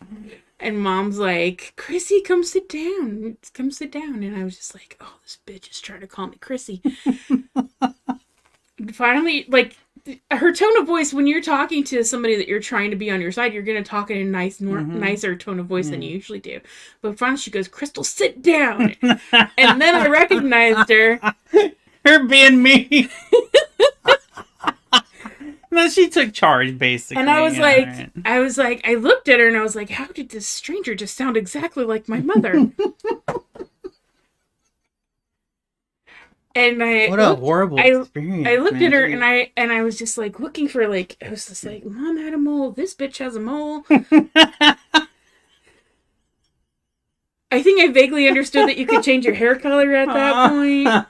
And Mom's like, Chrissy, come sit down. Come sit down. And I was just like, oh, this bitch is trying to call me Chrissy. Finally, like, her tone of voice, when you're talking to somebody that you're trying to be on your side, you're going to talk in a nicer tone of voice than you usually do. But finally she goes, Crystal, sit down. And then I recognized her. Her being me. No, she took charge, basically. And I was I looked at her and I was like, how did this stranger just sound exactly like my mother? And what a horrible experience. I looked at her and I was just like looking for like, I was just like, Mom had a mole. This bitch has a mole. I think I vaguely understood that you could change your hair color at that point.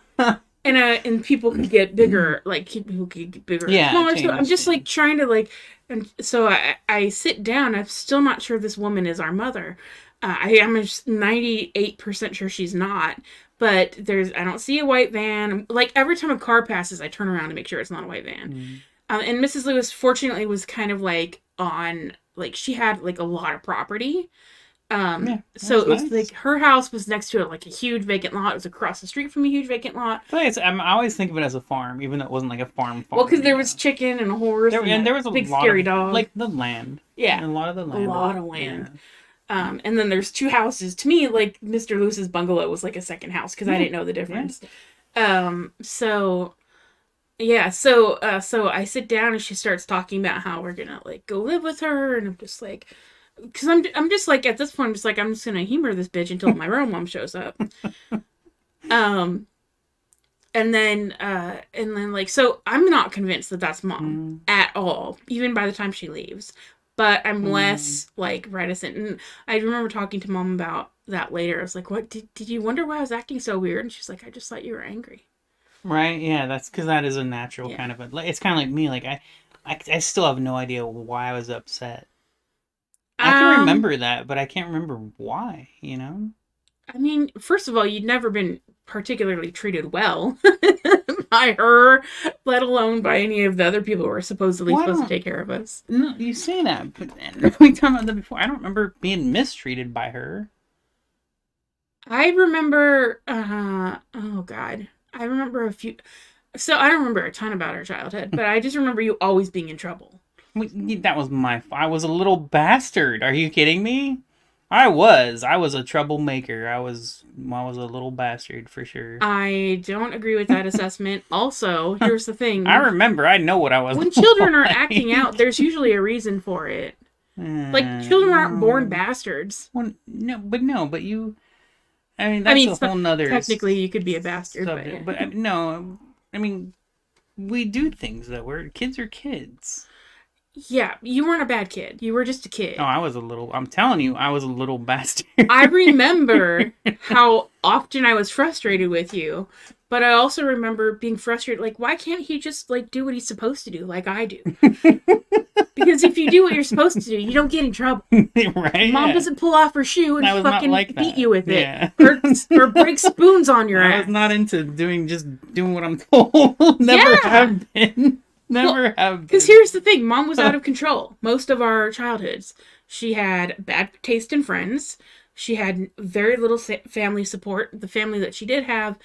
And and people could get bigger, like people could get bigger, and Yeah, smaller. So I'm change. just like trying to like, and so I sit down. I'm still not sure this woman is our mother. I am 98% sure she's not. But I don't see a white van. Like every time a car passes, I turn around to make sure it's not a white van. Mm. And Mrs. Lewis fortunately was kind of like on, like she had like a lot of property. Yeah, So that's it was nice. like her house was next to like a huge vacant lot. It was across the street from a huge vacant lot. I feel like I always think of it as a farm, even though it wasn't like a farm. Well, because there You was know? chicken and a horse And there was a big lot scary of dog. like the land. Yeah, A lot of the a land. lot of land. Yeah. And then there's two houses. To me, like Mr. Lewis's bungalow was like a second house because I didn't know the difference. So yeah, so I sit down and she starts talking about how we're gonna like go live with her, and I'm just like, because I'm just like at this point I'm just like I'm just gonna humor this bitch until my real mom shows up. And then like so I'm not convinced that that's mom at all, even by the time she leaves. But I'm less like reticent, and I remember talking to mom about that later. I was like, "What did you wonder why I was acting so weird?" And she's like, "I just thought you were angry." Right. Yeah. That's because that is a natural Yeah. kind of a. It's kind of like me. Like I still have no idea why I was upset. I can remember that, but I can't remember why. You know. I mean, first of all, you'd never been particularly treated well by her, let alone by any of the other people who were supposedly supposed to take care of us. No, you say that, but we talked about that before. I don't remember being mistreated by her. I remember, oh God, I remember a few. So I don't remember a ton about her childhood, but I just remember you always being in trouble. That was I was a little bastard. Are you kidding me? I was a troublemaker. I was a little bastard for sure. I don't agree with that assessment. Also, here's the thing. I remember. I know what I was. When children are acting out, there's usually a reason for it. Like, children aren't born bastards. Well, but you. I mean, that's a whole nother. Technically, you could be a bastard, subject, but no. I mean, we do things that kids are kids. Yeah, you weren't a bad kid. You were just a kid. Oh, I'm telling you, I was a little bastard. I remember how often I was frustrated with you, but I also remember being frustrated. Like, why can't he just, like, do what he's supposed to do, like I do? Because if you do what you're supposed to do, you don't get in trouble. Right? Mom doesn't pull off her shoe and fucking like beat you with it. Yeah. Or break spoons on your ass. I was not into doing what I'm told. Never have been. Never have been. Because here's the thing. Mom was out of control most of our childhoods. She had bad taste in friends. She had very little family support. The family that she did have...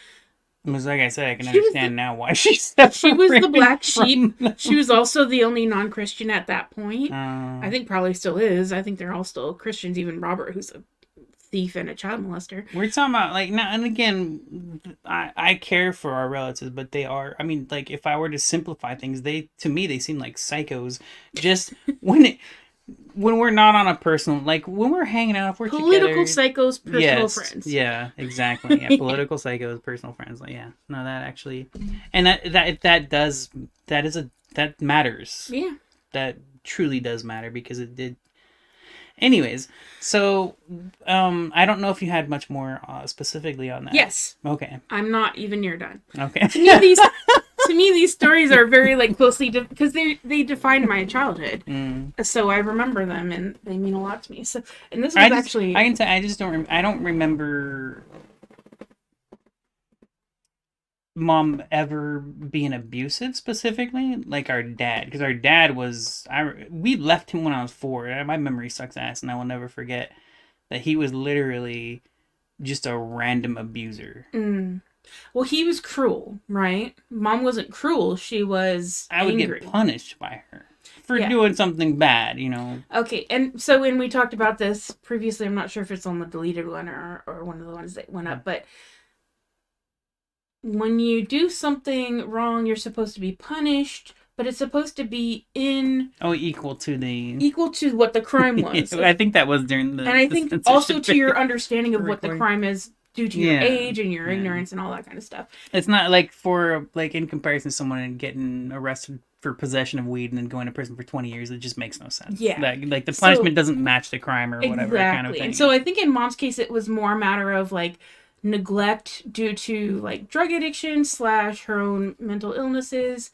Because like I said, I can understand now why she's separated. She was the black sheep. She was also the only non-Christian at that point. I think probably still is. I think they're all still Christians, even Robert, who's a thief and a child molester. We're talking about, like, now, and again, I care for our relatives, but they are, I mean, like, if I were to simplify things, to me, they seem like psychos. Just when we're not on a personal, like, when we're hanging out, if we're political together, psychos, personal friends. Yeah, exactly. Yeah, political psychos, personal friends. Like, yeah, no, that actually, and that matters. Yeah, that truly does matter because it did. Anyways, so I don't know if you had much more specifically on that. Yes. Okay. I'm not even near done. Okay. To me, these stories are very like closely because they defined my childhood. So I remember them and they mean a lot to me. So and this was I can say I just don't. I don't remember Mom ever being abusive specifically, like our dad, because our dad was. We left him when I was 4. My memory sucks ass, and I will never forget that he was literally just a random abuser. Well, he was cruel, right? Mom wasn't cruel. She was I would angry. get punished by her for doing something bad, you know. Okay, and so when we talked about this previously, I'm not sure if it's on the deleted one or one of the ones that went up, but when you do something wrong, you're supposed to be punished, but it's supposed to be equal to what the crime was. I think that was during the. And I think also to your understanding of what the crime is due to your age and your ignorance and all that kind of stuff. It's not like in comparison to someone getting arrested for possession of weed and then going to prison for 20 years. It just makes no sense. Yeah. Like the punishment doesn't match the crime or whatever kind of thing. And so I think in Mom's case, it was more a matter of like, neglect due to like drug addiction / her own mental illnesses,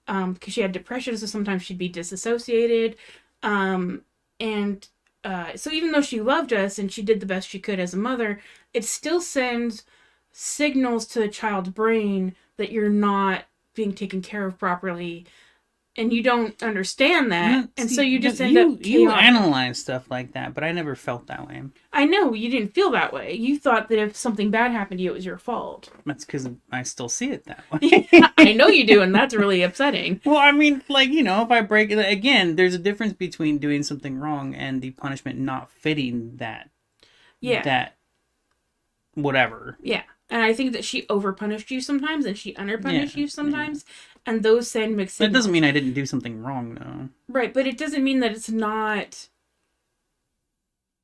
because she had depression, so sometimes she'd be disassociated. And so even though she loved us and she did the best she could as a mother, it still sends signals to the child's brain that you're not being taken care of properly, and you don't understand that, and so you just end up chaotic. You analyze stuff like that, but I never felt that way. I know you didn't feel that way. You thought that if something bad happened to you, it was your fault. That's because I still see it that way. I know you do, and that's really upsetting. Well, I mean, like, if I break it again, there's a difference between doing something wrong and the punishment not fitting that. Yeah. That. Whatever. Yeah. And I think that she overpunished you sometimes and she underpunished you sometimes. Yeah. And those send mixed signals. That doesn't mean I didn't do something wrong, though. Right, but it doesn't mean that it's not...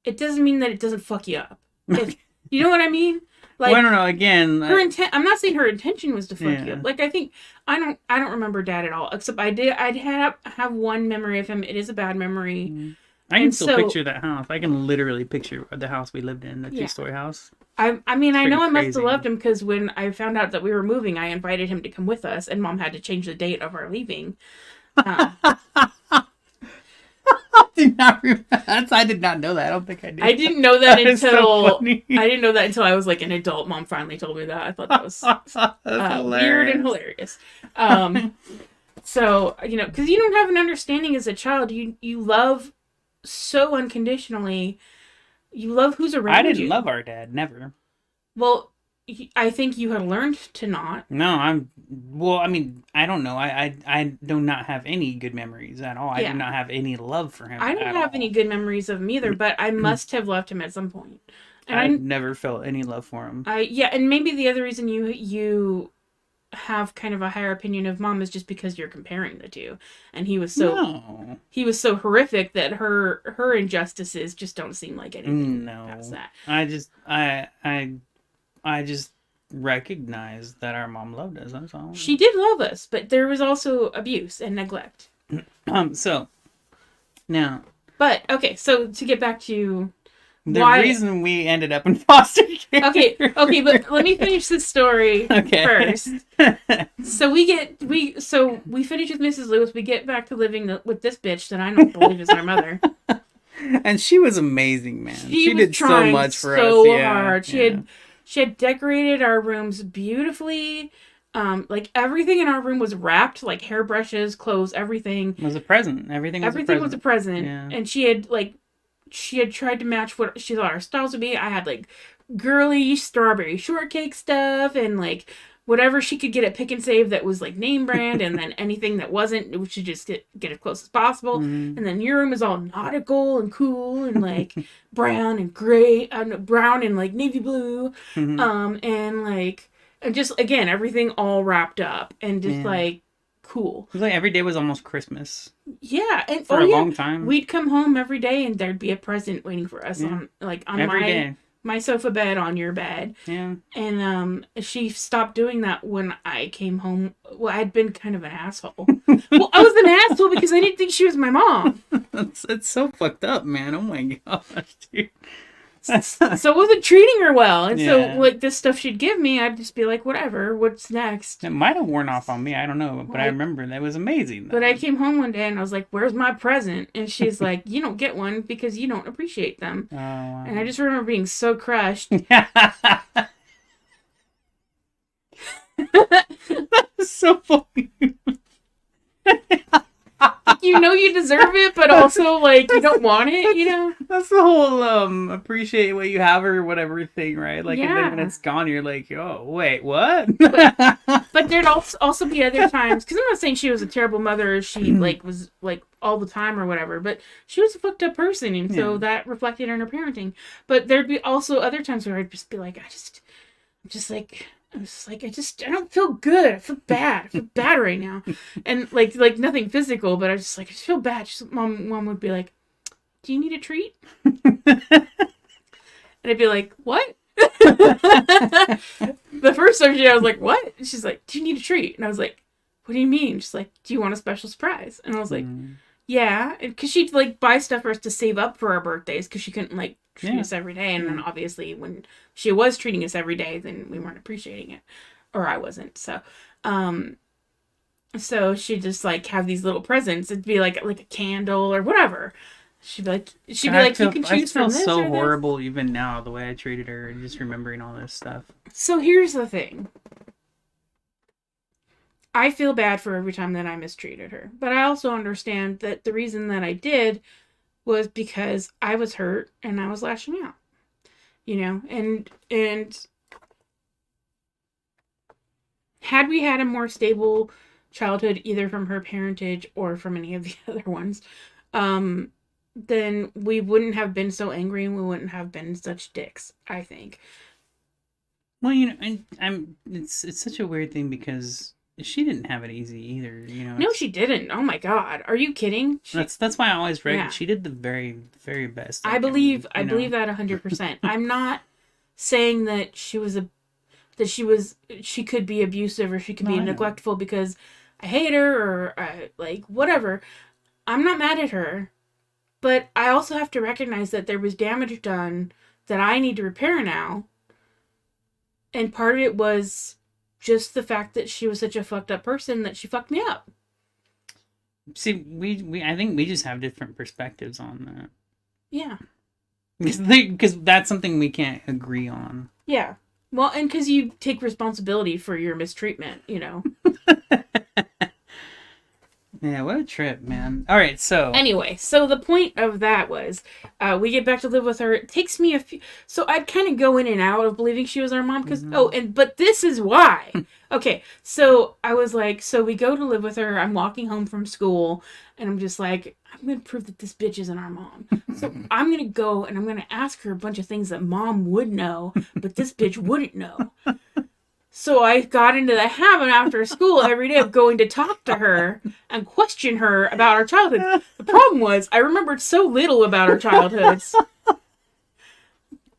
It doesn't mean that it doesn't fuck you up. You know what I mean? Like, well, I don't know, again... I'm not saying her intention was to fuck you up. Like, I think... I don't remember Dad at all. Except I'd have one memory of him. It is a bad memory. Mm. I can still picture that house. I can literally picture the house we lived in, the 2-story house. I mean, I know I must have loved him because when I found out that we were moving, I invited him to come with us, and Mom had to change the date of our leaving. I did not remember. I did not know that. I don't think I did. I didn't know that until I was like an adult. Mom finally told me that. I thought that was weird and hilarious. So because you don't have an understanding as a child, you love so unconditionally. You love who's around you. I didn't love our dad. Never. Well, I think you had learned to not. No, I don't know. I do not have any good memories at all. I do not have any love for him. I don't have any good memories of him either, but I must have loved him at some point. And I've never felt any love for him. And maybe the other reason you have kind of a higher opinion of Mom is just because you're comparing the two, and he was so horrific that her injustices just don't seem like anything past that. I just recognize that our mom loved us. That's all. She did love us, but there was also abuse and neglect. So now, but okay, so to get back to the reason we ended up in foster care. Okay, but let me finish this story first. So we finish with Mrs. Lewis. We get back to living with this bitch that I don't believe is our mother. And she was amazing, man. She did so much for us. So hard. She had decorated our rooms beautifully. Like everything in our room was wrapped, like hairbrushes, clothes, everything. It was a present. Everything was a present. Yeah. And she had tried to match what she thought our styles would be. I had like girly strawberry shortcake stuff and like whatever she could get at Pick and Save that was like name brand, and then anything that wasn't, we should just get as close as possible. Mm-hmm. And then your room is all nautical and cool and like brown and gray, brown and like navy blue, and just again everything all wrapped up and just like cool. It was like every day was almost Christmas. Yeah, and for a long time, we'd come home every day and there'd be a present waiting for us on my sofa bed, on your bed. Yeah. And she stopped doing that when I came home. Well, I'd been kind of an asshole. Well, I was an asshole because I didn't think she was my mom. It's so fucked up, man. Oh my gosh, dude. So I wasn't treating her well. And so like this stuff she'd give me, I'd just be like, whatever, what's next? It might have worn off on me. I don't know. But I remember that was amazing. But I came home one day and I was like, where's my present? And she's like, you don't get one because you don't appreciate them. Oh, wow. And I just remember being so crushed. That's so funny. You know you deserve it, but also like you don't want it, you know? That's the whole appreciate what you have or whatever thing, right? Like and then when it's gone, you're like, oh wait, what? But there'd also be other times, because I'm not saying she was a terrible mother, she like was like all the time or whatever, but she was a fucked up person, and so that reflected in her parenting. But there'd be also other times where I'd just be like, I don't feel good. I feel bad. I feel bad right now. And like nothing physical, but I just feel bad. Mom would be like, do you need a treat? And I'd be like, what? The first time I was like, what? And she's like, do you need a treat? And I was like, what do you mean? She's like, do you want a special surprise? And I was like, yeah. And because she'd like buy stuff for us to save up for our birthdays because she couldn't like treat us every day. And then obviously when she was treating us every day, then we weren't appreciating it. Or I wasn't. So she'd just like have these little presents. It'd be like a candle or whatever. She'd be like, you can choose from this. I feel so horrible even now the way I treated her and just remembering all this stuff. So here's the thing. I feel bad for every time that I mistreated her, but I also understand that the reason that I did was because I was hurt and I was lashing out, and had we had a more stable childhood, either from her parentage or from any of the other ones, then we wouldn't have been so angry and we wouldn't have been such dicks, I think. Well, it's such a weird thing because she didn't have it easy either, No, she didn't. Oh my God. Are you kidding? That's why I always read she did the very, very best. I believe that 100%. I'm not saying that she could be abusive or she could be neglectful because I hate her or whatever. I'm not mad at her, but I also have to recognize that there was damage done that I need to repair now. And part of it was just the fact that she was such a fucked up person that she fucked me up. See, I think we just have different perspectives on that. Yeah. Because that's something we can't agree on. Yeah. Well, and because you take responsibility for your mistreatment, Yeah, what a trip, man. All right, so... Anyway, so the point of that was, we get back to live with her. It takes me a few... So I'd kind of go in and out of believing she was our mom, because... but this is why. Okay, so I was like, so we go to live with her. I'm walking home from school, and I'm just like, I'm going to prove that this bitch isn't our mom. So I'm going to go, and I'm going to ask her a bunch of things that mom would know, but this bitch wouldn't know. So I got into the habit after school every day of going to talk to her and question her about our childhood. The problem was I remembered so little about our childhoods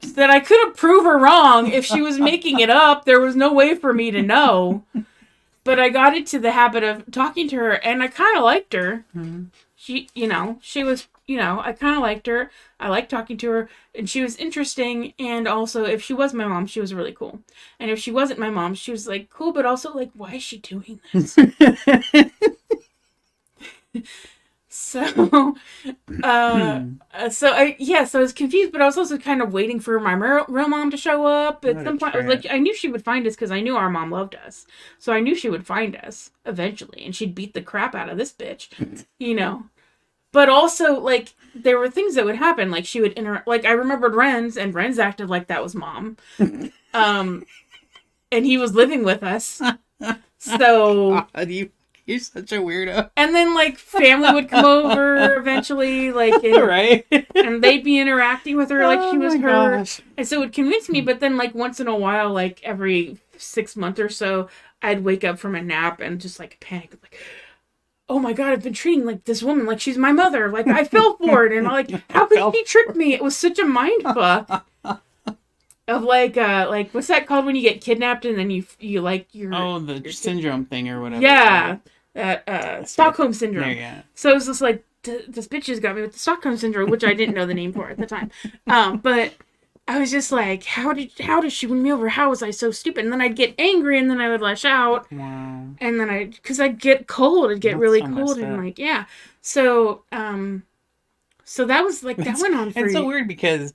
that I couldn't prove her wrong. If she was making it up, there was no way for me to know. But I got into the habit of talking to her, and I kind of liked her. Mm-hmm. She was, I kind of liked her. I liked talking to her, and she was interesting. And also, if she was my mom, she was really cool. And if she wasn't my mom, she was like cool, but also like, why is she doing this? So I was confused, but I was also kind of waiting for my real mom to show up. At some point, I knew she would find us because I knew our mom loved us. So I knew she would find us eventually, and she'd beat the crap out of this bitch, But also, there were things that would happen. She would I remembered Renz, and Renz acted like that was mom. And he was living with us. So... God, you're such a weirdo. And then, family would come over eventually, right? And they'd be interacting with her like she was her. Gosh. And so it would convince me, but then, once in a while, every 6 months or so, I'd wake up from a nap and just, panic, oh my God, I've been treating this woman like she's my mother. I fell for it, and how could she trick me? It was such a mind fuck. Of what's that called when you get kidnapped and then you the syndrome thing or whatever. Yeah, that Stockholm syndrome. There you go. So it was just this bitch has got me with the Stockholm syndrome, which I didn't know the name for at the time. But I was just like, how did she win me over? How was I so stupid? And then I'd get angry, and then I would lash out. Wow. And then because I'd get cold, really cold, and yeah. So so that was that went on for. It's so weird because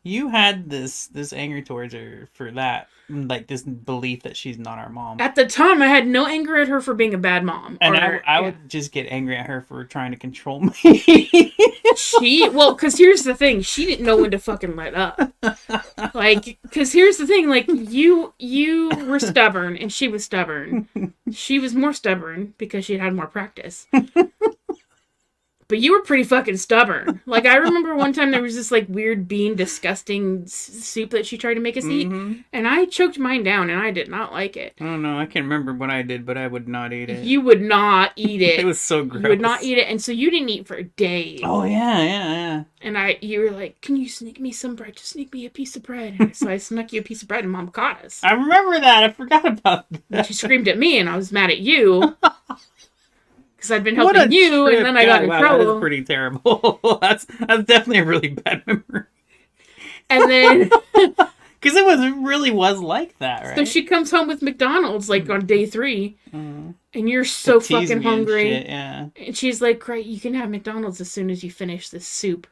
you had this anger towards her for that, this belief that she's not our mom. At the time, I had no anger at her for being a bad mom. And I would just get angry at her for trying to control me. Because here's the thing. She didn't know when to fucking let up. Because here's the thing. You were stubborn, and she was stubborn. She was more stubborn because she had more practice. But you were pretty fucking stubborn. I remember one time there was this, weird bean, disgusting soup that she tried to make us eat. And I choked mine down, and I did not like it. I don't know. I can't remember what I did, but I would not eat it. You would not eat it. It was so gross. You would not eat it, and so you didn't eat for days. Oh, yeah. And you were like, can you sneak me some bread? Just sneak me a piece of bread. And so I snuck you a piece of bread, and Mom caught us. I remember that. I forgot about that. And she screamed at me, and I was mad at you. Because I'd been helping you, and then I got in trouble. That is pretty terrible. That's definitely a really bad memory. And then Because really was like that, so right? she comes home with McDonald's like on day 3, and you're so To tease fucking me and hungry. shit, yeah. And she's like, "Great, you can have McDonald's as soon as you finish this soup."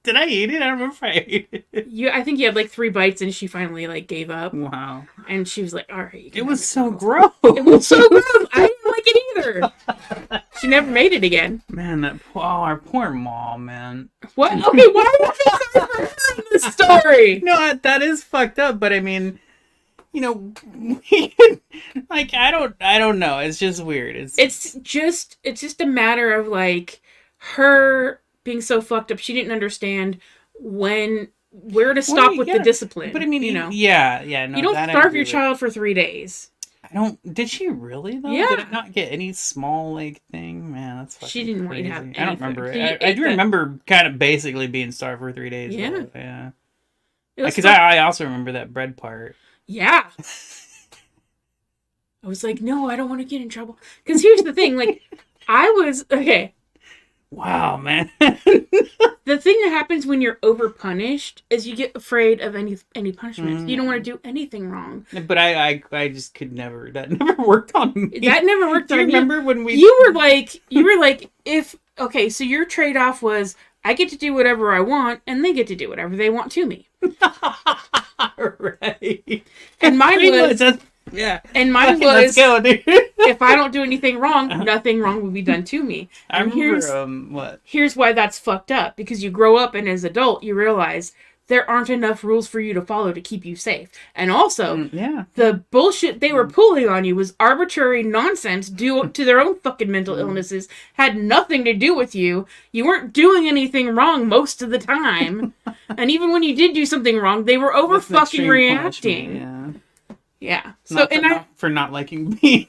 Did I eat it? I don't remember if I ate it. I think you had like 3 bites, and she finally like gave up. Wow. And she was like, "All right, you can It have was so McDonald's." gross. It was so gross. I didn't like it either. She never made it again. Man, our poor mom, man. What? Okay, why would you say for her in this story? No, that is fucked up, but I mean, you know, like I don't know. It's just weird. It's just a matter of like her being so fucked up. She didn't understand where to stop with the discipline. But I mean, you know, yeah, no, you don't that I starve agree your with. child for 3 days. I don't. Did she really though? Yeah. Did it not get any small like thing? Man, that's fucking She didn't want crazy. you to have I don't remember. anything. She I ate do remember kind of basically being starved for 3 days. Yeah. Though. Yeah. It was Because fun. I also remember that bread part. Yeah. I was like, no, I don't want to get in trouble. Because here's the thing, like, okay. Wow, man. The thing that happens when you're over punished is you get afraid of any punishment. You don't want to do anything wrong. But I just could never. That never worked on me. That never worked Do on you me. remember when we? You were like, okay, so your trade off was I get to do whatever I want, and they get to do whatever they want to me. Right. And mine was, yeah. and mine Let's was, go, dude. if I don't do anything wrong, nothing wrong will be done to me. I And remember what? here's why that's fucked up. Because you grow up, and as an adult, you realize there aren't enough rules for you to follow to keep you safe. And also, Yeah. the bullshit they were pulling on you was arbitrary nonsense due to their own fucking mental illnesses. Had nothing to do with you. You weren't doing anything wrong most of the time. And even when you did do something wrong, they were over With an fucking extreme reacting. punishment, Yeah. So Not and not for not liking being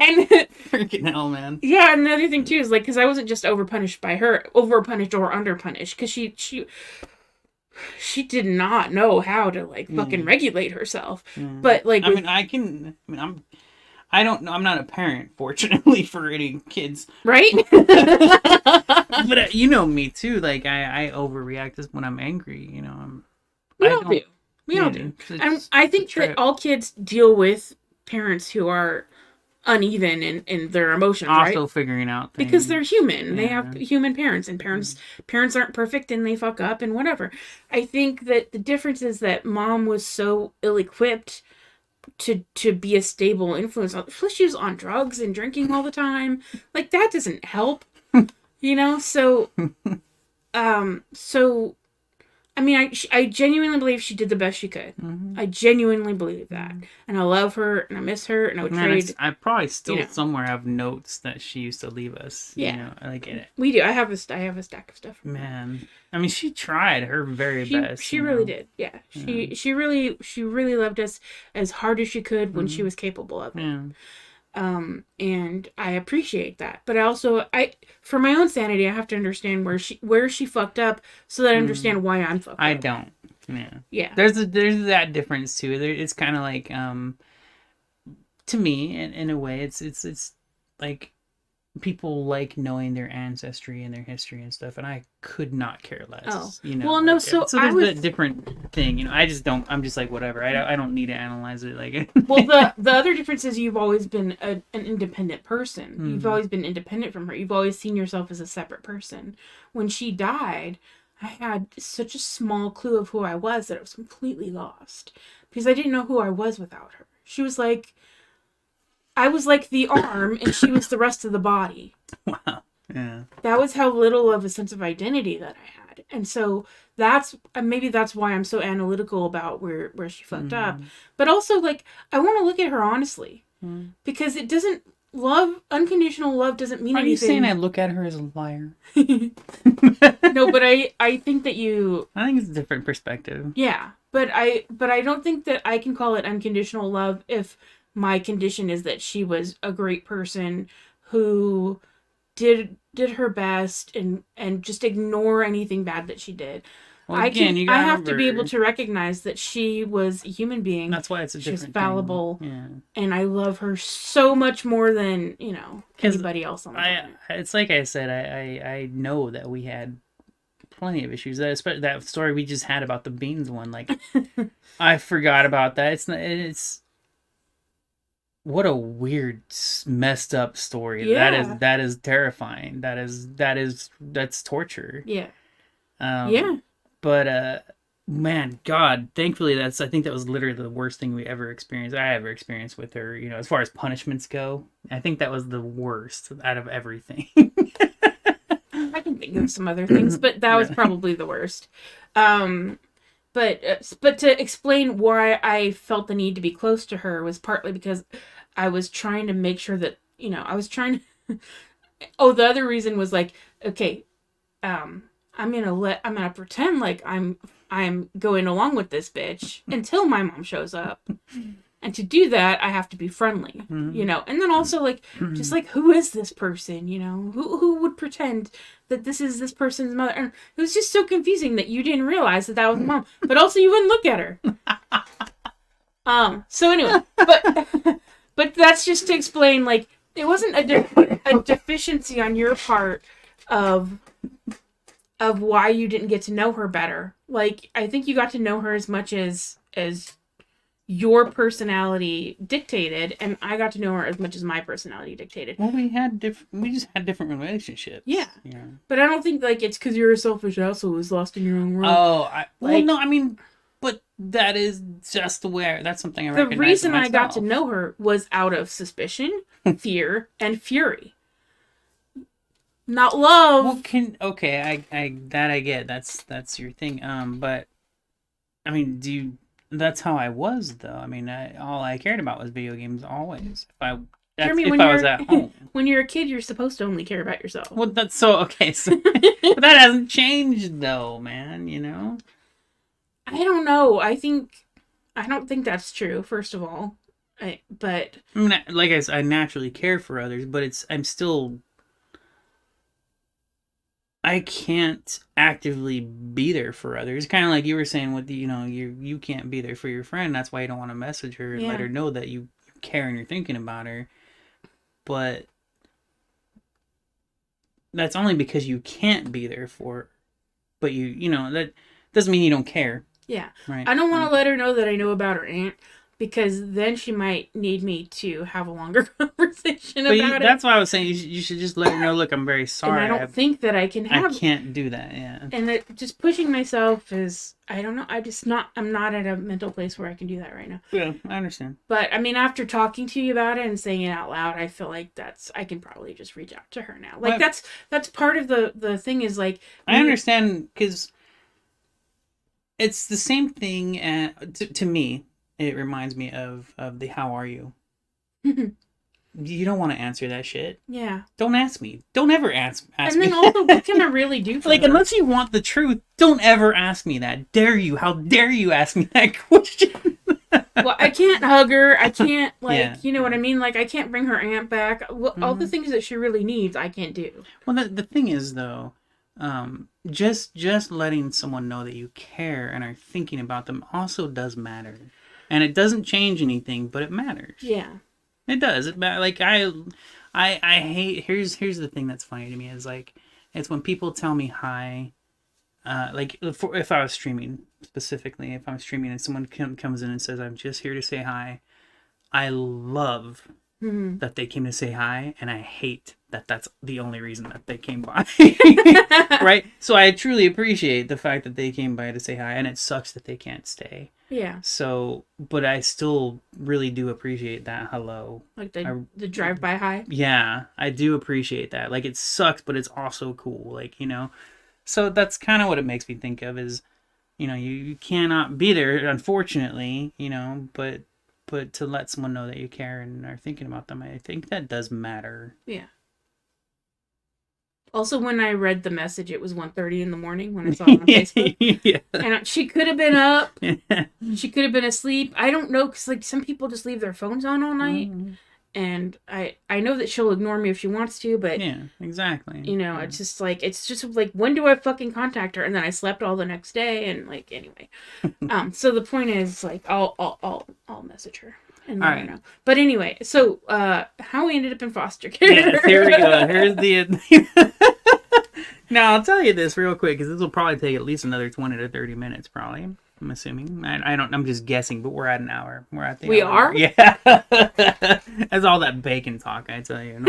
and freaking hell, man. yeah, and another thing too is like, because I wasn't just over punished by her, over punished or under punished, because she did not know how to like fucking regulate herselt. But like, I mean, I don't know. I'm not a parent, fortunately, for any kids. right? But you know me too. Like I overreact when I'm angry. You know, We all do. We all do. And I think that all kids deal with parents who are uneven in their emotions, also right? figuring out things. Because they're human. They Yeah. have human parents, and parents aren't perfect, and they fuck up and whatever. I think that the difference is that mom was so ill-equipped to be a stable influence. Plus, she was on drugs and drinking all the time. Like, that doesn't help, you know. So I mean, I genuinely believe she did the best she could. I genuinely believe that, and I love her, and I miss her, and I would trade. I probably still you know. somewhere have notes that she used to leave us. Yeah. You know, like it. We do. I have a stack of stuff. Man, I mean, she tried her very best. She you really know? did. Yeah. She really loved us as hard as she could when she was capable of it. Yeah. And I appreciate that. But for my own sanity, I have to understand where she fucked up, so that I understand why I'm fucked up. I don't. Yeah. Yeah. There's that difference too. It's kind of like to me, in a way, it's like people like knowing their ancestry and their history and stuff, and I could not care less. Oh. You know. Well, no, like, so there's that different thing. You know, I just don't. I'm just like whatever. I don't need to analyze it. Like. Well, the other difference is you've always been an independent person. You've always been independent from her. You've always seen yourself as a separate person. When she died, I had such a small clue of who I was that I was completely lost, because I didn't know who I was without her. She was like, I was like the arm, and she was the rest of the body. Wow. Yeah. That was how little of a sense of identity that I had. And so maybe that's why I'm so analytical about where she fucked up. But also, like, I want to look at her honestly, because unconditional love doesn't mean anything. Are you saying I look at her as a liar? No, but I think that I think it's a different perspective. yeah, but I don't think that I can call it unconditional love if my condition is that she was a great person who did her best and just ignore anything bad that she did. Well, again, I have to be able to recognize that she was a human being. That's why it's a different She's fallible. thing. Yeah. And I love her so much more than, anybody else on the planet. It's like I said, I know that we had plenty of issues. That story we just had about the beans one, like I forgot about that. It's what a weird, messed up story. Yeah. That is terrifying. That's torture. Yeah. Um, Yeah. but man, God, thankfully I think that was literally the worst thing I ever experienced with her. You know, as far as punishments go, I think that was the worst out of everything. I can think of some other things, but that was probably the worst. Um, but to explain why I felt the need to be close to her was partly because I was trying to make sure that, I was trying to. Oh, the other reason was like, okay, I'm gonna pretend like I'm going along with this bitch until my mom shows up. And to do that, I have to be friendly, And then also, like, just like, who is this person, Who would pretend that this is this person's mother? And it was just so confusing that you didn't realize that that was mom, but also you wouldn't look at her. So anyway, but that's just to explain, like, it wasn't a deficiency on your part of why you didn't get to know her better. Like, I think you got to know her as much as your personality dictated, and I got to know her as much as my personality dictated. Well, we just had different relationships. Yeah. But I don't think, like, it's because you're a selfish asshole who's lost in your own world. Oh, no, I mean, but that is just the way. That's something I recognize. The reason I got to know her was out of suspicion, fear, and fury. Not love. Well, I get. That's your thing. But I mean, that's how I was, though. I mean, all I cared about was video games always. If I was at home. When you're a kid, you're supposed to only care about yourself. Well, that's so okay. So, but that hasn't changed, though, man. I don't know. I don't think that's true. First of all, I mean, like I said, I naturally care for others, but I can't actively be there for others. Kind of like you were saying with you can't be there for your friend. That's why you don't want to message her and let her know that you care and you're thinking about her. But that's only because you can't be there for her. But that doesn't mean you don't care. Yeah. Right. I don't want to let her know that I know about her aunt, because then she might need me to have a longer conversation about it. That's why I was saying you should just let her know, look, I'm very sorry. And I don't think that I can't do that, yeah. And that just pushing myself is, I don't know, I'm not at a mental place where I can do that right now. Yeah, I understand. But, I mean, after talking to you about it and saying it out loud, I feel like I can probably just reach out to her now. Like, that's part of the thing is, like... I understand, because it's the same thing, to me. It reminds me of the how are you? You don't want to answer that shit. Yeah. Don't ask me. Don't ever ask me. And then also, what can I really do for her? Unless you want the truth, don't ever ask me that. Dare you? How dare you ask me that question? Well, I can't hug her. I can't, you know what I mean? Like, I can't bring her aunt back. All the things that she really needs, I can't do. Well, the thing is, though, just letting someone know that you care and are thinking about them also does matter. And it doesn't change anything, but it matters. Yeah. It does. Like, I hate... Here's the thing that's funny to me is, like, it's when people tell me hi, like, if I was streaming, specifically, if I'm streaming and someone comes in and says, I'm just here to say hi, I love that they came to say hi, and I hate that that's the only reason that they came by. Right? So I truly appreciate the fact that they came by to say hi, and it sucks that they can't stay. Yeah. So, but I still really do appreciate that hello. Like the drive-by hi? Yeah, I do appreciate that. Like, it sucks, but it's also cool. Like, So that's kind of what it makes me think of is, you cannot be there, unfortunately, but to let someone know that you care and are thinking about them, I think that does matter. Yeah. Also, when I read the message, it was 1:30 in the morning when I saw it on Facebook. Yeah. And she could have been up. She could have been asleep. I don't know, because, like, some people just leave their phones on all night. And I know that she'll ignore me if she wants to, but... Yeah, exactly. It's just like, when do I fucking contact her? And then I slept all the next day, and, like, anyway. So the point is, like, I'll message her. And let her know. But anyway, so how we ended up in foster care. Yeah, here we go. Here's Now, I'll tell you this real quick, because this will probably take at least another 20 to 30 minutes, probably. I'm assuming. I don't. I'm just guessing, but we're at an hour. We're at the We hour. are? Yeah. That's all that bacon talk, I tell you.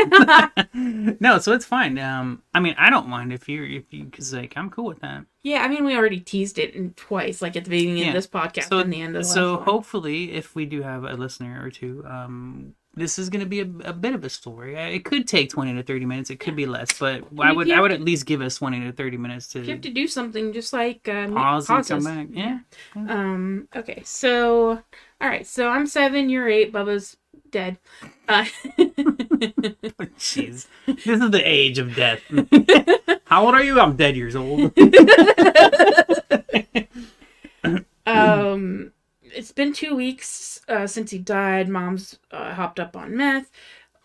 No, so it's fine. I mean, I don't mind if you, because like I'm cool with that. Yeah, I mean, we already teased it twice, like at the beginning of this podcast and the end of the last one. Hopefully, if we do have a listener or two, this is going to be a bit of a story. It could take 20 to 30 minutes. It could be less, but I would at least give us 20 to 30 minutes to. You have to do something, just like pause and come back. Yeah. Okay. So, all right. So I'm 7. You're 8. Bubba's dead. Jeez, this is the age of death. How old are you? I'm dead years old. It's been 2 weeks since he died. Mom's hopped up on meth.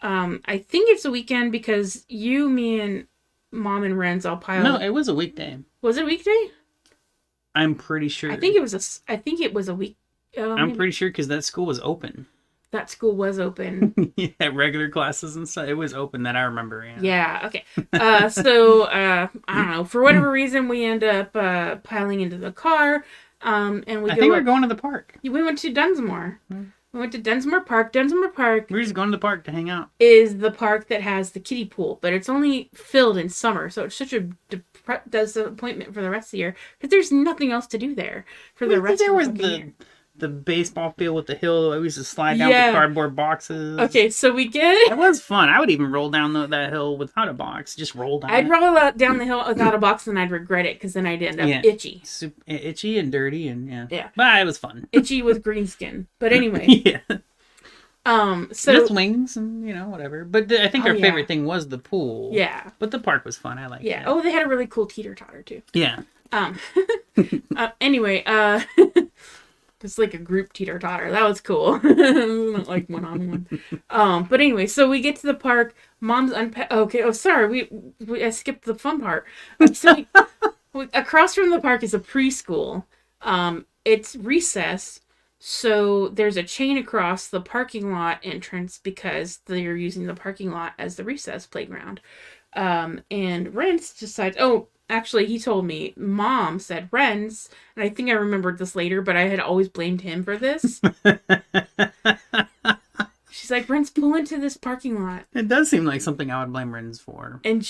I think it's a weekend because you, me, and Mom and Renz all piled. No, it was a weekday. Was it a weekday? I'm pretty sure. I think it was a week. I'm pretty sure because that school was open. That school was open. Yeah, regular classes and stuff. It was open that I remember. Yeah. Okay. So I don't know. For whatever reason, we end up piling into the car. And I think we're going to the park. We went to Dunsmore. We went to Dunsmore Park. Dunsmore Park. We're just going to the park to hang out. Is the park that has the kiddie pool, but it's only filled in summer, so it's such a disappointment for the rest of the year because there's nothing else to do there for the rest of the year. The baseball field with the hill. I used to slide down the cardboard boxes. Okay, so we get it was fun. I would even roll down that hill without a box. Just roll down. I'd roll down the hill without a box, and I'd regret it because then I'd end up itchy. Itchy and dirty, and but it was fun. Itchy with green skin. But anyway, so just wings and whatever. But I think our favorite thing was the pool. Yeah, but the park was fun. I liked it. Yeah. Oh, they had a really cool teeter totter too. Yeah. Anyway, it's like a group teeter totter. That was cool. Not like one on one. But anyway, so we get to the park. Mom's okay. Oh, sorry. I skipped the fun part. So across from the park is a preschool. It's recess. So there's a chain across the parking lot entrance because they're using the parking lot as the recess playground. And Renz decides, actually, he told me, Mom said Renz, and I think I remembered this later, but I had always blamed him for this. She's like, Renz, pull into this parking lot. It does seem like something I would blame Renz for. And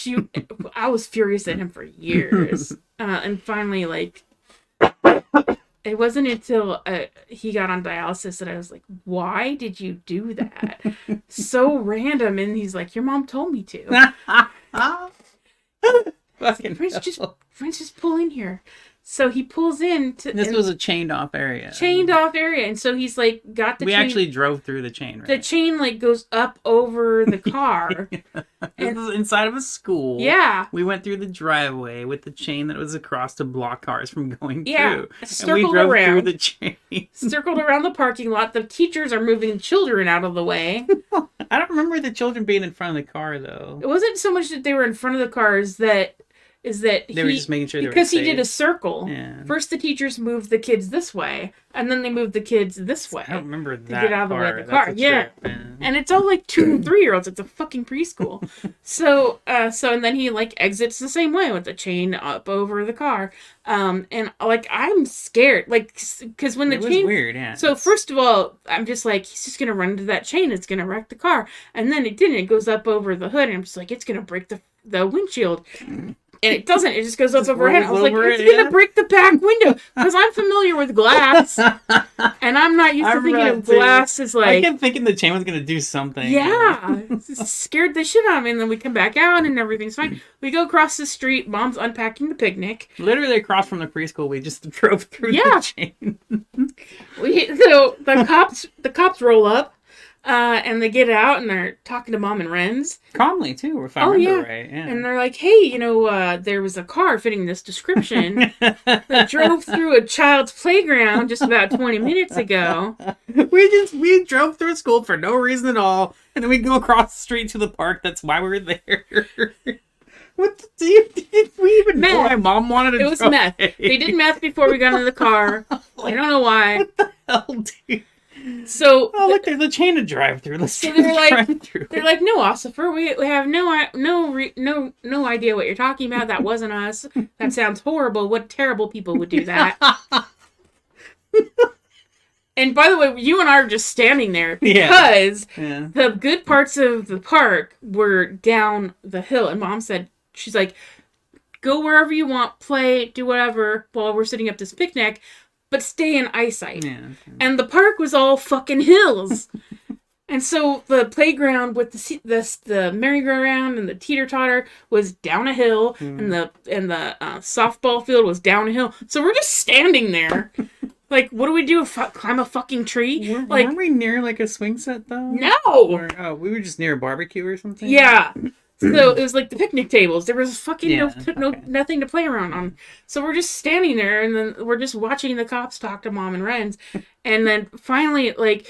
I was furious at him for years. And finally, it wasn't until he got on dialysis that I was like, why did you do that? So random. And he's like, your mom told me to. Friends, just pull in here. So he pulls in. This was a chained off area. And so he's like, got the chain. We actually drove through the chain, right? The chain goes up over the car. This was inside of a school. Yeah. We went through the driveway with the chain that was across to block cars from going through. Circled and we drove around. through the chain. Circled around the parking lot. The teachers are moving children out of the way. I don't remember the children being in front of the car, though. It wasn't so much that they were in front of the cars they were just making sure they were safe. Because he did a circle. Yeah. First, the teachers moved the kids this way, and then they moved the kids this way. I don't remember that. To get out of the way of the car. Yeah. And it's all 2 and 3-year-olds. It's a fucking preschool. So and then he exits the same way with the chain up over the car. And I'm scared. Because when the chain. It was weird, yeah. So first of all, I'm just he's just going to run into that chain. It's going to wreck the car. And then it didn't. It goes up over the hood, and I'm just it's going to break the windshield. And it doesn't. It just goes up overhead. I was it's going to break the back window. Because I'm familiar with glass. And I'm not used to thinking of glass as I kept thinking the chain was going to do something. Yeah. It scared the shit out of me. And then we come back out and everything's fine. We go across the street. Mom's unpacking the picnic. Literally across from the preschool. We just drove through the chain. So the cops roll up. And they get out and they're talking to Mom and Renz. Calmly, too, if I remember right. Yeah. And they're like, hey, there was a car fitting this description that drove through a child's playground just about 20 minutes ago. We drove through school for no reason at all. And then we go across the street to the park. That's why we were there. What did we even know my mom wanted to do? It was meth. They did meth before we got into the car. I don't know why. What the hell, dude? So Oh, look, there's a chain to drive through. Let's So try they're to like, drive through. they're like, no, Ossifer, we have no idea what you're talking about. That wasn't us. That sounds horrible. What terrible people would do that? And by the way, you and I are just standing there because the good parts of the park were down the hill. And Mom said, she's like, go wherever you want, play, do whatever while we're setting up this picnic, but stay in eyesight. Yeah. And the park was all fucking hills. And so the playground with the merry-go-round and the teeter-totter was down a hill, and the softball field was down a hill. So we're just standing there. Like, what do we do? Climb a fucking tree? Weren't we near like a swing set though? No! Or, we were just near a barbecue or something? Yeah. So it was like the picnic tables. There was fucking okay. nothing to play around on. So we're just standing there, and then we're just watching the cops talk to Mom and Renz. And then finally, like,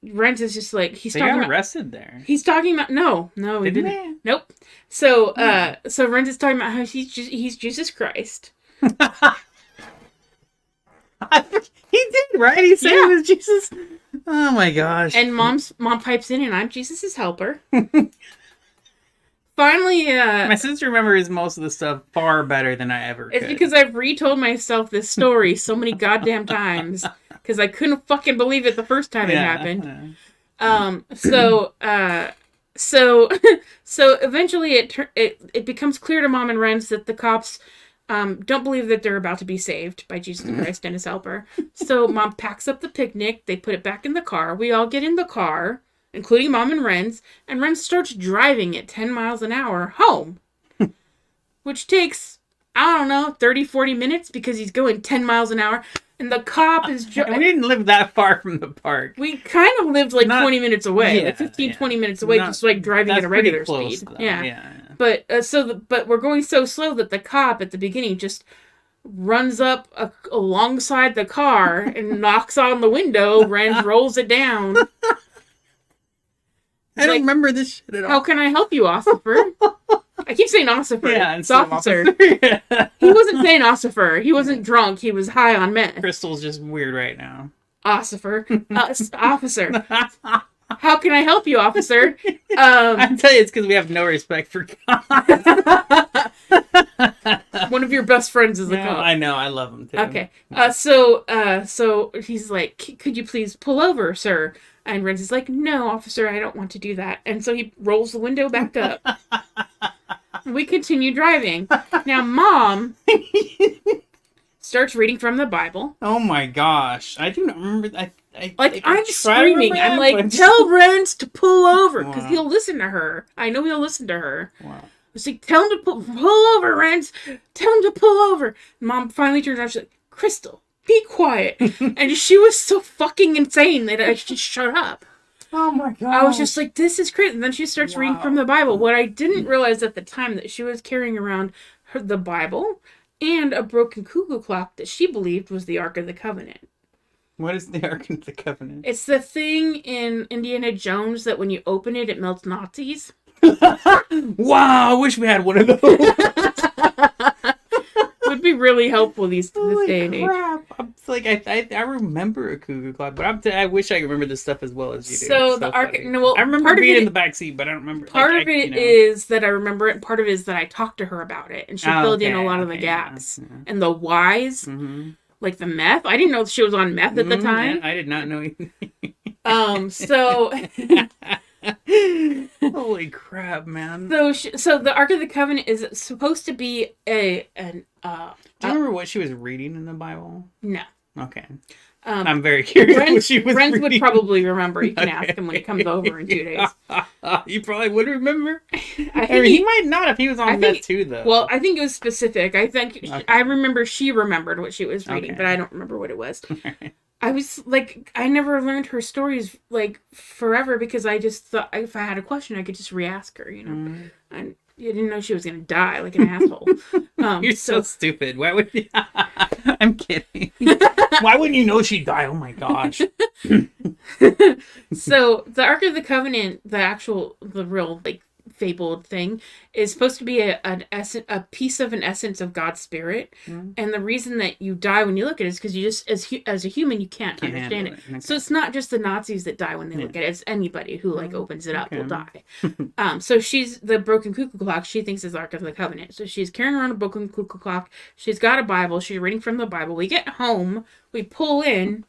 Renz is just like, They got arrested there. He's talking about no, he didn't. Nope. So so Renz is talking about how he's Jesus Christ. He did, right? He said he was Jesus. Oh my gosh. And mom pipes in, and I'm Jesus' helper. Finally, my sister remembers most of the stuff far better than I ever could. It's because I've retold myself this story so many goddamn times because I couldn't fucking believe it the first time it happened. So eventually it becomes clear to Mom and Renz that the cops don't believe that they're about to be saved by Jesus Christ and his helper. So Mom packs up the picnic. They put it back in the car. We all get in the car, including Mom and Renz starts driving at 10 miles an hour home, which takes, I don't know, 30, 40 minutes because he's going 10 miles an hour. And the cop is... we didn't live that far from the park. We kind of lived like 20 minutes away, like 15, 20 minutes away, just like driving at a regular close, speed. Though. Yeah. But but we're going so slow that the cop at the beginning just runs up alongside the car and knocks on the window. Renz rolls it down. I don't remember this shit at all. How can I help you, Ossifer? I keep saying Ossifer. Yeah, it's officer. He wasn't saying Ossifer. He wasn't drunk. He was high on meth. Crystal's just weird right now. Ossifer. Officer. How can I help you, officer? I tell you, it's because we have no respect for God. One of your best friends is a cop. I know. I love him too. Okay. So he's like, could you please pull over, sir? And Renz is like, no, officer, I don't want to do that. And so he rolls the window back up. We continue driving. Now, Mom starts reading from the Bible. Oh my gosh. I do not remember. I'm screaming. I'm like, tell Renz to pull over because he'll listen to her. I know he'll listen to her. Wow. It's like, tell him to pull over, Renz. Tell him to pull over. Mom finally turns around. She's like, Crystal, be quiet. And she was so fucking insane that I just shut up. Oh my god. I was just like, this is crazy. And then she starts reading from the Bible. What I didn't realize at the time that she was carrying around the Bible and a broken cuckoo clock that she believed was the Ark of the Covenant. What is the Ark of the Covenant? It's the thing in Indiana Jones that when you open it, it melts Nazis. Wow, I wish we had one of those. Would be really helpful this day and age. It's like I remember a cuckoo clock, but I wish I could remember this stuff as well as you do. So the Ark, I remember being in the backseat, but I don't remember. Part of it is that I remember it. Part of it is that I talked to her about it, and she filled in a lot of the gaps and the whys, like the meth. I didn't know she was on meth at the time. I did not know anything. So. Holy crap, man! So the Ark of the Covenant is supposed to be do you remember what she was reading in the Bible? No. Okay. I'm very curious what she was reading. Would probably remember. You can ask him when he comes over in 2 days. You probably would remember. I mean, he might not if he was on that too, though. Well, I think it was specific. I think I remember she remembered what she was reading, but I don't remember what it was. I was like, I never learned her stories like forever because I just thought if I had a question, I could just re-ask her, you know. And you didn't know she was gonna die like an asshole. You're so stupid. Why would you? I'm kidding. Why wouldn't you know she'd die? Oh my gosh. So the Ark of the Covenant, the real like fabled thing, is supposed to be a piece of an essence of God's spirit. And the reason that you die when you look at it is because you just, as a human, you can't understand it. Okay. So it's not just the Nazis that die when they look at it. It's anybody who like opens it up will die. So she's the broken cuckoo clock. She thinks is the Ark of the Covenant. So she's carrying around a broken cuckoo clock. She's got a Bible. She's reading from the Bible. We get home. We pull in.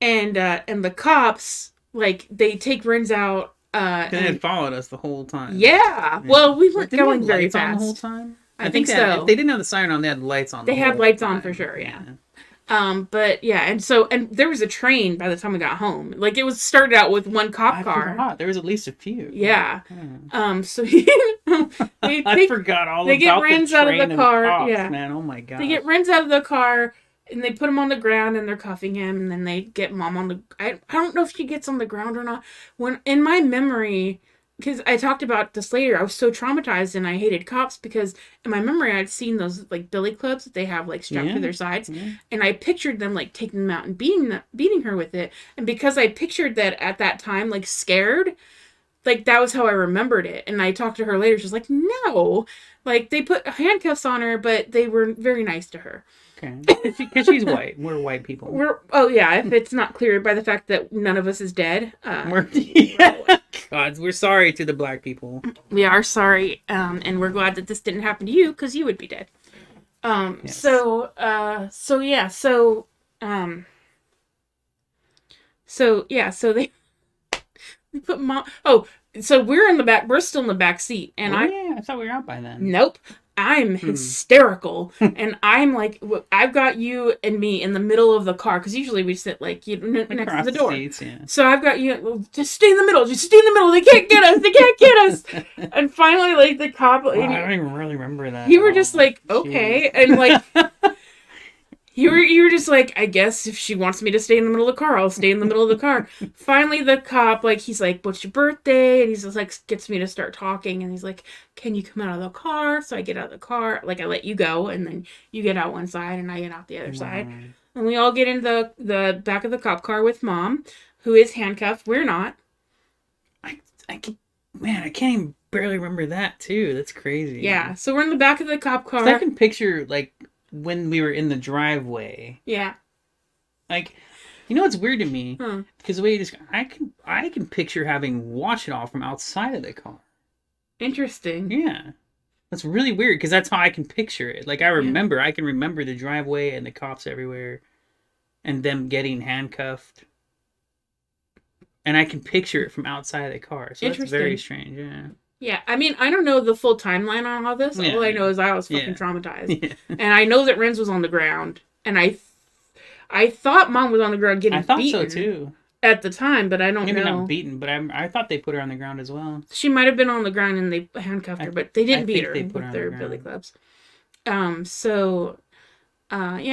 And the cops, like, they take Renz out. They had followed us the whole time. Yeah. Well, we weren't going very fast. On the whole time? I think so. If they didn't have the siren on, they had lights on. They had lights on for sure, yeah. But yeah, and there was a train by the time we got home. Like, it was started out with one cop car. Forgot. There was at least a few. Yeah. So I forgot all they about get Renz the out train of the car. cops, Yeah, man. Oh my god. They get Renz out of the car. And they put him on the ground and they're cuffing him. And then they get Mom on the... I don't know if she gets on the ground or not. When in my memory... Because I talked about this later. I was so traumatized and I hated cops because in my memory I'd seen those like billy clubs that they have like strapped to their sides. Yeah. And I pictured them like taking them out and beating her with it. And because I pictured that at that time like scared... Like, that was how I remembered it. And I talked to her later. She's like, no. Like, they put handcuffs on her, but they were very nice to her. Okay. Because she's white. We're white people. If it's not clear by the fact that none of us is dead. God, we're sorry to the black people. We are sorry. And we're glad that this didn't happen to you, because you would be dead. Yes. So they put Mom... Oh, so we're in the back. We're still in the back seat. And I thought we were out by then. Nope. I'm hysterical. And I'm like... I've got you and me in the middle of the car. Because usually we sit like next to the door. Seats, yeah. So I've got you... Just stay in the middle. Just stay in the middle. They can't get us. They can't get us. And finally, like, the cop... Wow, I don't even really remember that. You were just like, okay. And like... You were just like, I guess if she wants me to stay in the middle of the car, I'll stay in the middle of the car. Finally, the cop, like, he's like, what's your birthday? And he's just like, gets me to start talking. And he's like, can you come out of the car? So I get out of the car. Like, I let you go. And then you get out one side and I get out the other side. And we all get in the back of the cop car with Mom, who is handcuffed. We're not. I can't even barely remember that, too. That's crazy. Yeah. So we're in the back of the cop car. I can picture, like... when we were in the driveway. Yeah. Like, you know what's weird to me? Because the way you just... I can picture having watched it all from outside of the car. Interesting. Yeah. That's really weird, because that's how I can picture it. Like, I can remember the driveway and the cops everywhere. And them getting handcuffed. And I can picture it from outside of the car. So that's very strange, yeah. Yeah, I mean, I don't know the full timeline on all this. Yeah. All I know is I was fucking traumatized. Yeah. And I know that Renz was on the ground. And I thought Mom was on the ground getting beaten. I thought so, too. At the time, but I don't know. Maybe not beaten, but I thought they put her on the ground as well. She might have been on the ground and they handcuffed her, but they didn't beat her with their billy clubs. So we're all...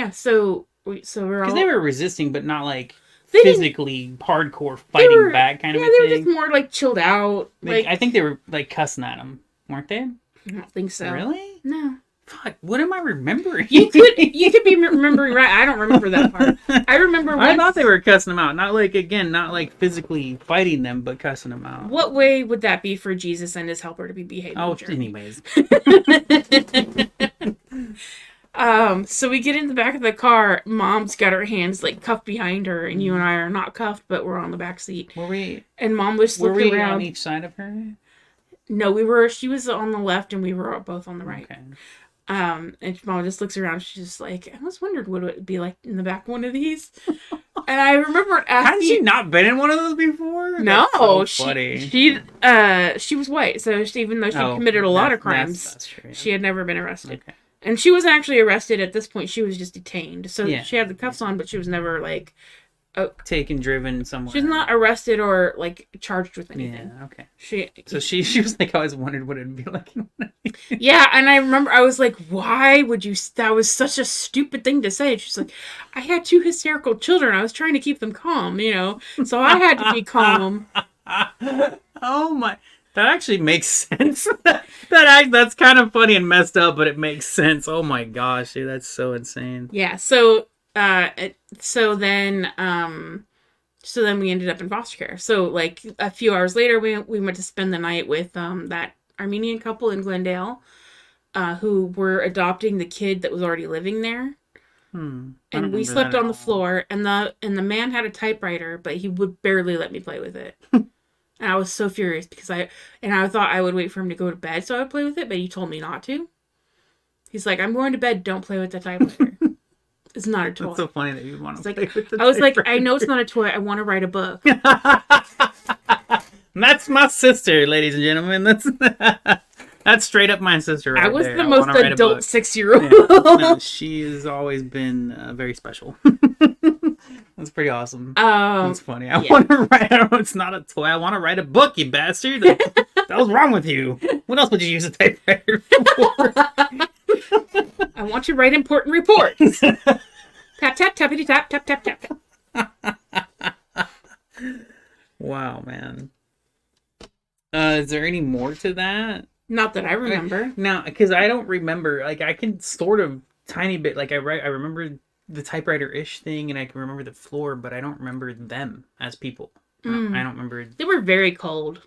Because they were resisting, but not like... physically hardcore fighting back kind of a thing. Yeah, they were just more like chilled out. Like, I think they were like cussing at him, weren't they? I don't think so. Really? No. Fuck, what am I remembering? You could be remembering right. I don't remember that part. I remember I thought they were cussing them out. Not like physically fighting them, but cussing them out. What way would that be for Jesus and his helper to be behaving? Oh, anyways. So we get in the back of the car. Mom's got her hands like cuffed behind her, and you and I are not cuffed, but we're on the back seat. Were we? And Mom was looking around. On each side of her? No, we were. She was on the left, and we were both on the right. Okay. And Mom just looks around. She's just like, I was wondering what it would be like in the back of one of these. And I remember asking, had she not been in one of those before? No, so funny. She was white, so even though she committed a lot of crimes, that's true, yeah. She had never been arrested. Okay. And she wasn't actually arrested at this point. She was just detained. So she had the cuffs on, but she was never like taken, driven somewhere. She's not arrested or like charged with anything. Yeah, okay. She was like, I always wondered what it'd be like. Yeah, and I remember I was like, why would you? That was such a stupid thing to say. And she's like, I had 2 hysterical children. I was trying to keep them calm, so I had to be calm. Oh my. That actually makes sense. That's kind of funny and messed up, but it makes sense. Oh my gosh, dude, that's so insane. Yeah. So then So then we ended up in foster care. So like a few hours later, we went to spend the night with that Armenian couple in Glendale, who were adopting the kid that was already living there. I don't And we remember that slept at on the all. floor, and the man had a typewriter, but he would barely let me play with it. And I was so furious because I thought I would wait for him to go to bed so I would play with it, but he told me not to. He's like, I'm going to bed, don't play with the typewriter. It's not a toy. It's so funny that you want It's to like, play with the I was like, typewriter. I know it's not a toy, I want to write a book. That's my sister, ladies and gentlemen. That's straight up my sister right I was there. the I most want to write a adult book. 6-year-old. Yeah. No, she has always been very special. That's pretty awesome. That's funny. I Yeah. want to write. It's not a toy. I want to write a book, you bastard. That was wrong with you. What else would you use a typewriter for? I want to write important reports. Tap, tap, tappity, tap, tap, tap, tap. Wow, man. Is there any more to that? Not that I remember. Now, because I don't remember, like I can sort of tiny bit, like I remember the typewriter-ish thing, and I can remember the floor, but I don't remember them as people. I don't remember. They were very cold.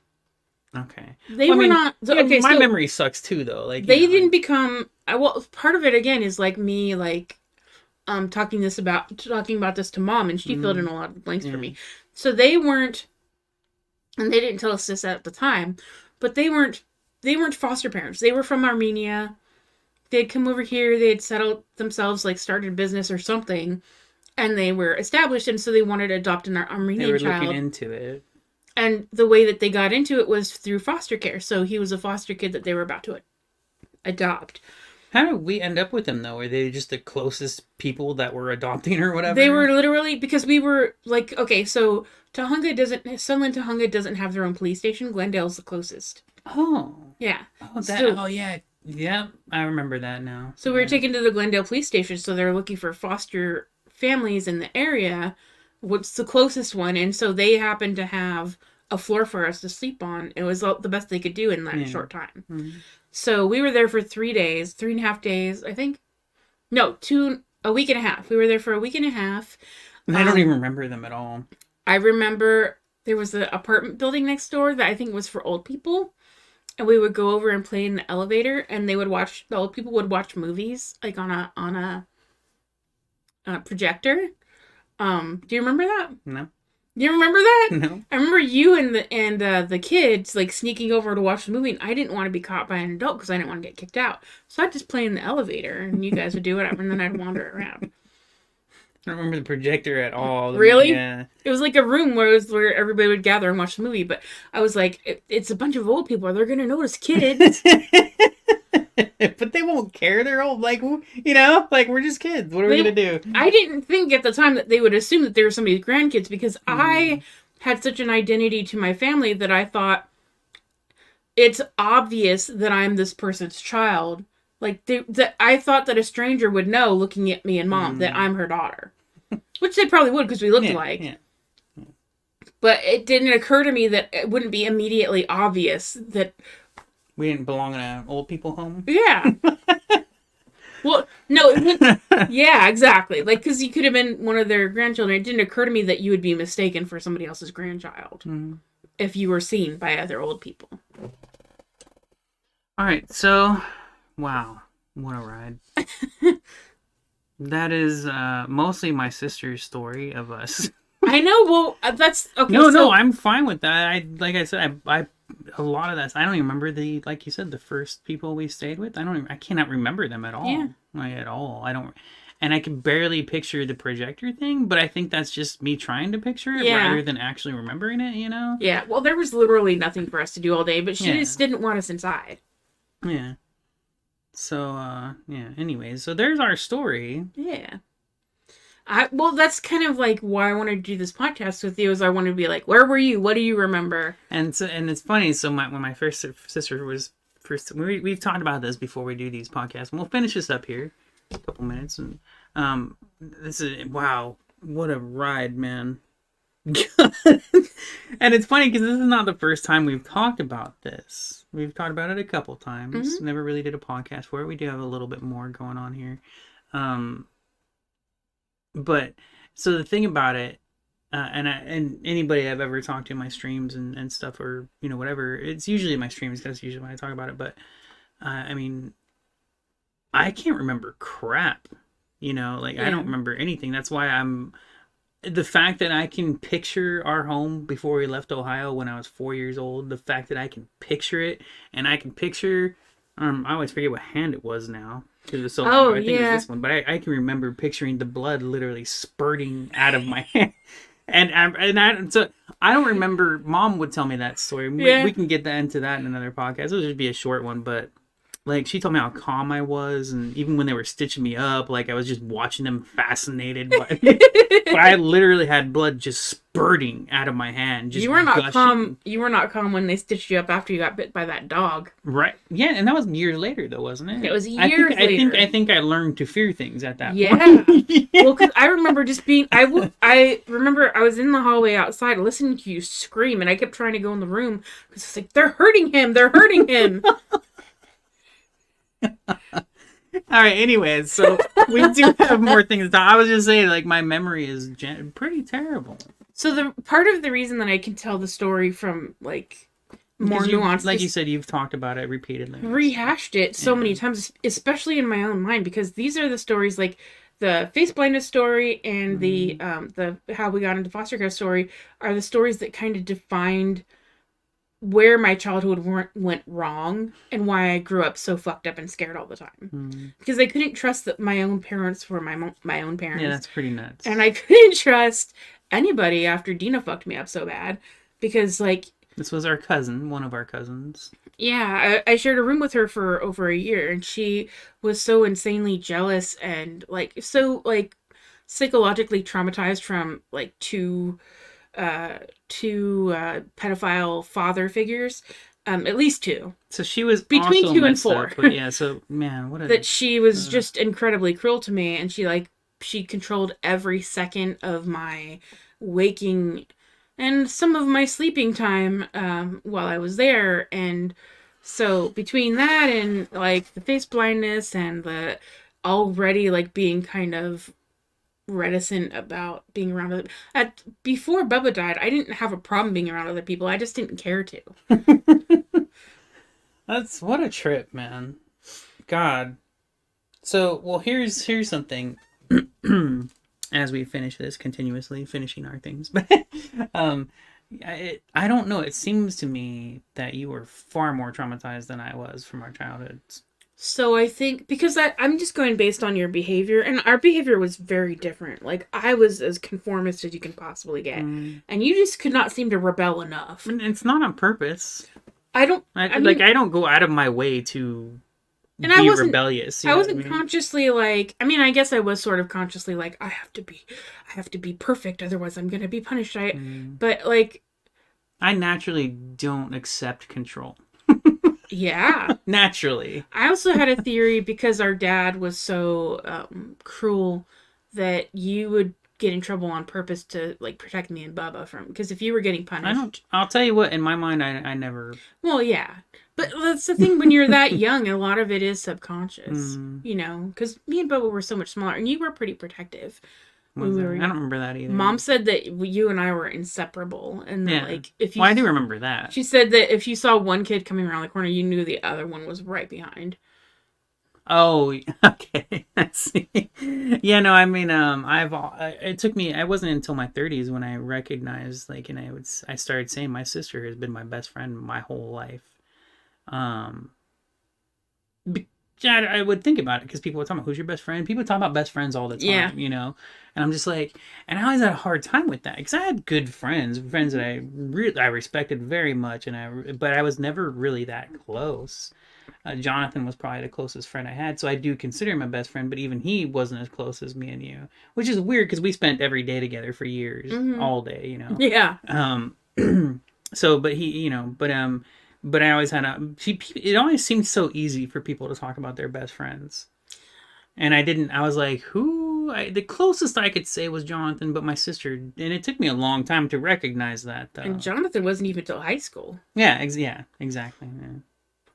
Okay, They well, were I mean, not. yeah, Okay, my so memory sucks too, though. Like they didn't become. Well, part of it again is like me, like talking about this to Mom, and she filled in a lot of the blanks for me. So they weren't, and they didn't tell us this at the time, but they weren't foster parents. They were from Armenia. They'd come over here. They had settled themselves, like started a business or something, and they were established, and so they wanted to adopt an Armenian they were child. looking into it. And the way that they got into it was through foster care. So he was a foster kid that they were about to adopt. How did we end up with them though? Were they just the closest people that were adopting or whatever? They were literally, because we were like, okay, so Sunland Tahunga doesn't have their own police station. Glendale's the closest. Oh. Yeah. Oh, yeah. Yeah, I remember that now. So we were taken to the Glendale police station, so they're looking for foster families in the area. What's the closest one? And so they happened to have a floor for us to sleep on. It was the best they could do in that short time. Mm-hmm. So we were there for 3.5 days, I think. No, a week and a half. We were there for a week and a half. And I don't even remember them at all. I remember there was an apartment building next door that I think was for old people. And we would go over and play in the elevator, and the old people would watch movies like on a projector. Do you remember that? No. You remember that? No. I remember you and the kids like sneaking over to watch the movie, and I didn't want to be caught by an adult because I didn't want to get kicked out. So I'd just play in the elevator, and you guys would do whatever, and then I'd wander around. I don't remember the projector at all. Really? Yeah. It was like a room where everybody would gather and watch the movie, but I was like, it's a bunch of old people. They're gonna notice kids. But they won't care. They're old. Like, like we're just kids. What are we gonna do? I didn't think at the time that they would assume that they were somebody's grandkids, because I had such an identity to my family that I thought it's obvious that I'm this person's child. Like, I thought that a stranger would know, looking at me and Mom, that I'm her daughter. Which they probably would, because we looked alike. Yeah. But it didn't occur to me that it wouldn't be immediately obvious that we didn't belong in an old people home. Yeah. Well, no, it wouldn't. Yeah, exactly. Like, because you could have been one of their grandchildren. It didn't occur to me that you would be mistaken for somebody else's grandchild if you were seen by other old people. All right, so wow, what a ride. That is mostly my sister's story of us. I know. Well, that's okay. No, I'm fine with that. Like I said, I a lot of that. I don't even remember like you said, the first people we stayed with. I cannot remember them at all. Yeah. Like at all. I don't, and I can barely picture the projector thing. But I think that's just me trying to picture it rather than actually remembering it. Yeah. Well, there was literally nothing for us to do all day, but she just didn't want us inside. Yeah. So Anyways, so there's our story. Yeah. Well, that's kind of like why I wanted to do this podcast with you, is I wanted to be like, where were you? What do you remember? And it's funny. So when my first sister was first, we've talked about this before we do these podcasts. And we'll finish this up here, a couple minutes. And this is wow, what a ride, man. And it's funny because this is not the first time we've talked about this. We've talked about it a couple times. Never really did a podcast for it. We do have a little bit more going on here. But so the thing about it, and anybody I've ever talked to in my streams and stuff, or whatever, it's usually in my streams. That's usually when I talk about it. But I mean, I can't remember crap. Like I Yeah. don't remember anything. That's why the fact that I can picture our home before we left Ohio when I was 4 years old. The fact that I can picture it, and I can picture. I always forget what hand it was now because it was so long ago. Oh, I think it was yeah. this one, but I can remember picturing the blood literally spurting out of my hand. So I don't remember. Mom would tell me that story. We Yeah. can get that into that in another podcast. It'll just be a short one, but like she told me how calm I was, and even when they were stitching me up, like I was just watching them, fascinated by me. But I literally had blood just spurting out of my hand, just You were not calm. gushing. You were not calm when they stitched you up after you got bit by that dog. Right? Yeah, and that was years later, though, wasn't it? It was I think years I think later. I think I learned to fear things at that Yeah. point. Yeah. Well, because I remember just being, I remember I was in the hallway outside listening to you scream, and I kept trying to go in the room because it's like, they're hurting him, they're hurting him. All right. Anyways, so we do have more things to talk. I was just saying, like my memory is pretty terrible. So the part of the reason that I can tell the story from like more Because you, nuanced like you is said, you've talked about it repeatedly. rehashed it so many times, especially in my own mind, because these are the stories like the face blindness story and the how we got into foster care story are the stories that kind of defined where my childhood went wrong and why I grew up so fucked up and scared all the time. Mm. Because I couldn't trust that my own parents were my own parents. Yeah, that's pretty nuts. And I couldn't trust anybody after Dina fucked me up so bad. Because, like, This was our cousin, one of our cousins. yeah, I shared a room with her for over a year, and she was so insanely jealous and, like, so, like, psychologically traumatized from, like, two pedophile father figures, at least two, So she was between also 2 and messed 4, up, but yeah. So man, what a that she was just incredibly cruel to me, and she controlled every second of my waking and some of my sleeping time while I was there. And so between that and like the face blindness and the already like being kind of reticent about being around other before Bubba died, I didn't have a problem being around other people. I just didn't care to. that's what a trip, man. God. So well, here's something. As we finish this, continuously finishing our things, but um, I don't know. It seems to me that you were far more traumatized than I was from our childhoods. So I think because I'm just going based on your behavior, and our behavior was very different. Like I was as conformist as you can possibly get, Mm. and you just could not seem to rebel enough. And it's not on purpose. I don't. I mean, I don't go out of my way to and I be wasn't. rebellious. You I know what I wasn't mean? consciously like. I mean, I guess I was sort of consciously like, I have to be perfect, otherwise I'm gonna be punished. Mm. But like, I naturally don't accept control. yeah. Naturally. I also had a theory because our dad was so cruel that you would get in trouble on purpose to like protect me and Bubba from because if you were getting I don't. punished, I'll tell you what. In my mind, I never. well, yeah, but that's the thing when you're that young, a lot of it is subconscious, Mm, you know, because me and Bubba were so much smaller, and you were pretty protective when was we that? were I don't young. remember that either. Mom said that you and I were inseparable, and that Yeah. like if you, Well, I do remember that. she said that if you saw one kid coming around the corner, you knew the other one was right behind. Oh, okay. I see. Yeah, no, I mean, it took me. I wasn't until my 30s when I recognized, like, and I started saying my sister has been my best friend my whole life. Um, yeah, I would think about it because people would talk about who's your best friend. People talk about best friends all the Yeah. time, And I'm just like, and I always had a hard time with that because I had good friends that I respected very much, but I was never really that close. Jonathan was probably the closest friend I had, so I do consider him my best friend. But even he wasn't as close as me and you, which is weird because we spent every day together for years, Mhm. all day. Yeah. Um, so, but but I always had it always seemed so easy for people to talk about their best friends. And I didn't, I was like, the closest I could say was Jonathan, but my sister, and it took me a long time to recognize that, though. And Jonathan wasn't even till high school. Yeah, yeah, exactly. Yeah.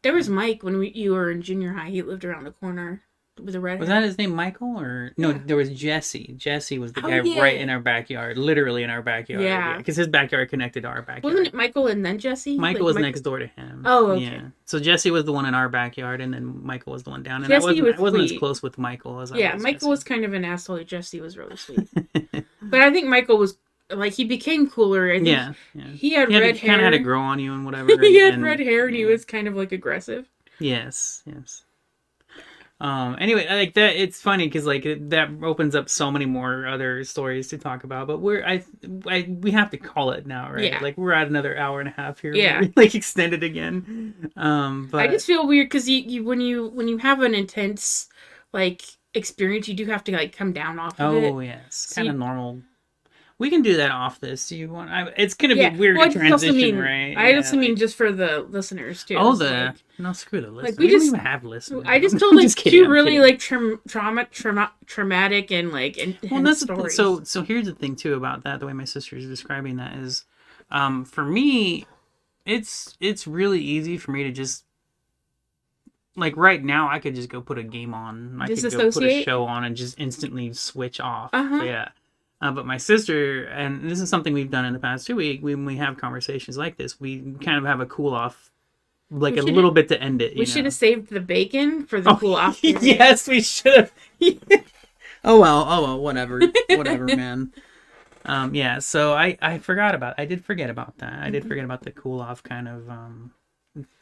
There was Mike when you were in junior high. He lived around the corner. with the red Was hair. that his name, Michael? Or no? Yeah. There was Jesse. Jesse was the Oh guy right yeah. in our backyard, literally in our backyard. Yeah, Yeah. because his backyard connected to our Wasn't backyard. it Michael and then Jesse? Michael Like was Michael. next door to him. Oh, okay. Yeah. So Jesse was the one in our backyard, and then Michael was the one down. And Jesse was I wasn't as sweet. close with Michael as I Yeah, was Michael was Jesse. kind of an asshole. Jesse was really sweet. But I think Michael was like he became cooler. I think Yeah, yeah. he had red Kind of had to hair. grow on you and whatever. He had red And hair and he yeah. was kind of like aggressive. Yes, yes. Anyway, like that, it's funny because like that opens up so many more other stories to talk about. But we have to call it now, right? Yeah. Like we're at another hour and a half here. Yeah. We, like extended again. I But just feel weird because you when you have an intense like experience, you do have to like come down off of it. oh yes, So kind of you, normal. We can do that off this. Do you want? It's gonna be yeah. weird Well, to I just also transition, mean right? I Yeah, also mean like just for the listeners too. oh It's the like no screw the listeners. we We don't just even have listeners. I just told like Just kidding. two I'm really kidding. like traumatic and like Well, intense that's the th- stories. so here's the thing too about that. The way my sister is describing that is, for me, it's really easy for me to just like right now I could just go put a game on. I could go put a Disassociate. show on and just instantly switch off. Uh So huh. yeah. But my sister, and this is something we've done in the past 2 weeks, when we have conversations like this, we kind of have a cool off, like We a should little bit to end it, we you should know. have saved the bacon for the Oh, cool off period. yes, we should have. Oh well, whatever, whatever, man. Yeah, so I did forget about that. I did Mhm. forget about the cool off kind of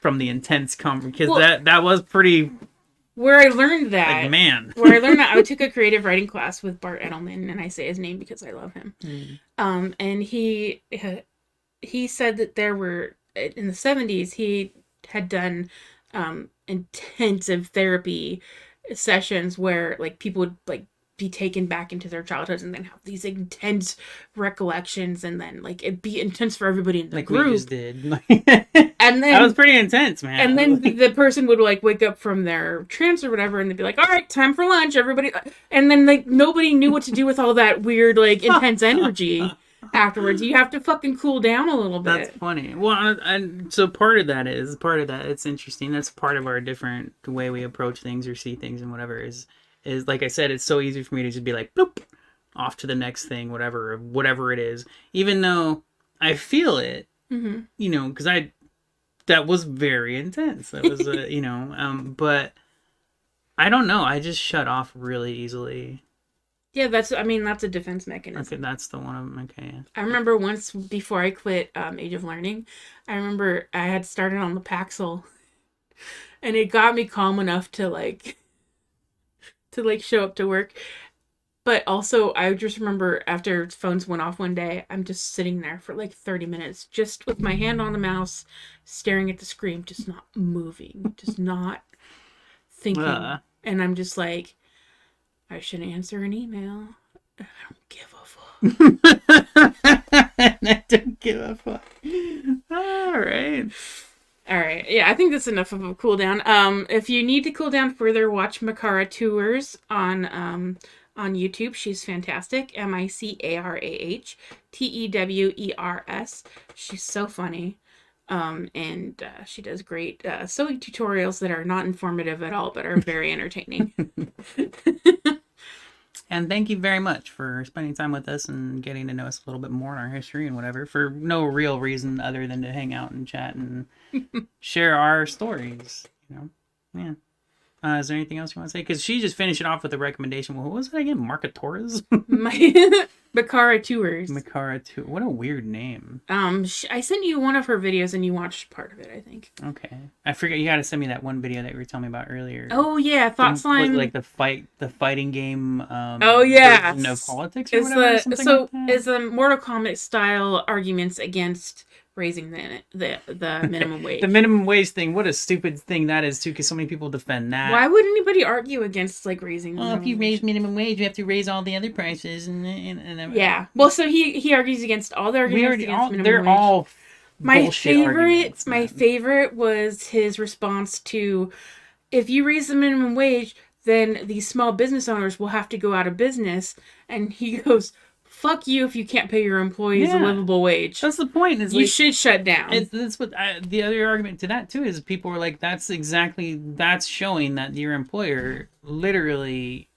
from the intense because Well, that was pretty where I learned like that man. I took a creative writing class with Bart Edelman, and I say his name because I love him. Mm. And he said that there were in the 70s he had done intensive therapy sessions where like people would like be taken back into their childhoods and then have these intense recollections and then like it'd be intense for everybody in the Like we group just did. and That was then pretty intense, man. and then the person would like wake up from their trance or whatever and they'd be like, all right, time for lunch, everybody. And then like nobody knew what to do with all that weird like intense energy afterwards. You have to fucking cool down a little That's bit. funny. Well, and so part of that it's interesting. That's part of our different way we approach things or see things and whatever is like I said, it's so easy for me to just be like, bloop, off to the next thing, whatever it is. Even though I feel it, Hmm. you know, because that was very intense. That was but I don't know. I just shut off really easily. Yeah, that's a defense Okay, mechanism. that's the one. Okay. I remember once before I quit Age of Learning, I remember I had started on the Paxil and it got me calm enough to like show up to work. But also, I just remember after phones went off one day, I'm just sitting there for like 30 minutes, just with my hand on the mouse, staring at the screen, just not moving, just not thinking. And I'm just like, I should answer an email. I don't give a fuck. I don't give a fuck. All right. All right. Yeah, I think that's enough of a cool down. If you need to cool down further, watch Makara Tours on YouTube. She's fantastic. MICARAHTEWERS. She's so funny. And she does great sewing tutorials that are not informative at all, but are very entertaining. And thank you very much for spending time with us and getting to know us a little bit more in our history and whatever for no real reason other than to hang out and chat and share our stories. You know, yeah. Is there anything else you want to say? Because she just finished it off with a recommendation. Well, what was that again? Marca Torres? My Makara Tours. Makara too. What a weird name. I sent you one of her videos and you watched part of it, I think. Okay, I forget. You got to send me that one video that you were telling me about earlier. Oh yeah, Thought Slime. Like the fighting game. Oh yeah, version of politics or whatever. Is the Mortal Kombat style arguments against raising the minimum wage. The minimum wage thing. What a stupid thing that is too, because so many people defend that. Why would anybody argue against like raising? Well, if you raise minimum wage, you have to raise all the other prices, and yeah. Well, so he argues against all the arguments against minimum they're wage. all bullshit arguments, my man. favorite was his response to, if you raise the minimum wage, then these small business owners will have to go out of business. And he goes, fuck you if you can't pay your employees a Yeah. livable wage. That's the point. Is You like, should shut down. that's what the other argument to that too is people are like, that's showing that your employer literally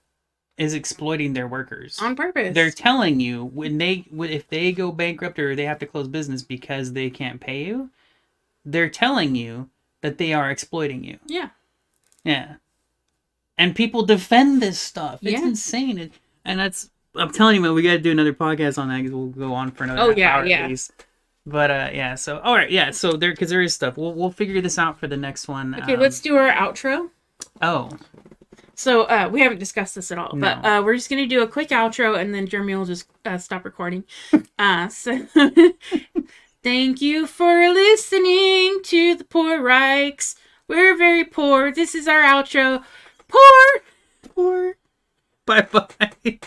is exploiting their workers. On purpose. They're telling you if they go bankrupt or they have to close business because they can't pay you, they're telling you that they are exploiting you. Yeah. Yeah. And people defend this stuff. It's insane. And that's, I'm telling you, man, we got to do another podcast on that because we'll go on for another hour at least. But yeah, so all right, yeah, so because there is stuff. We'll figure this out for the next one. Okay, let's do our outro. Oh. So we haven't discussed this at all, but we're just gonna do a quick outro, and then Jeremy will just stop recording. So thank you for listening to the Poor Rikes. We're very poor. This is our outro. Poor. Bye bye.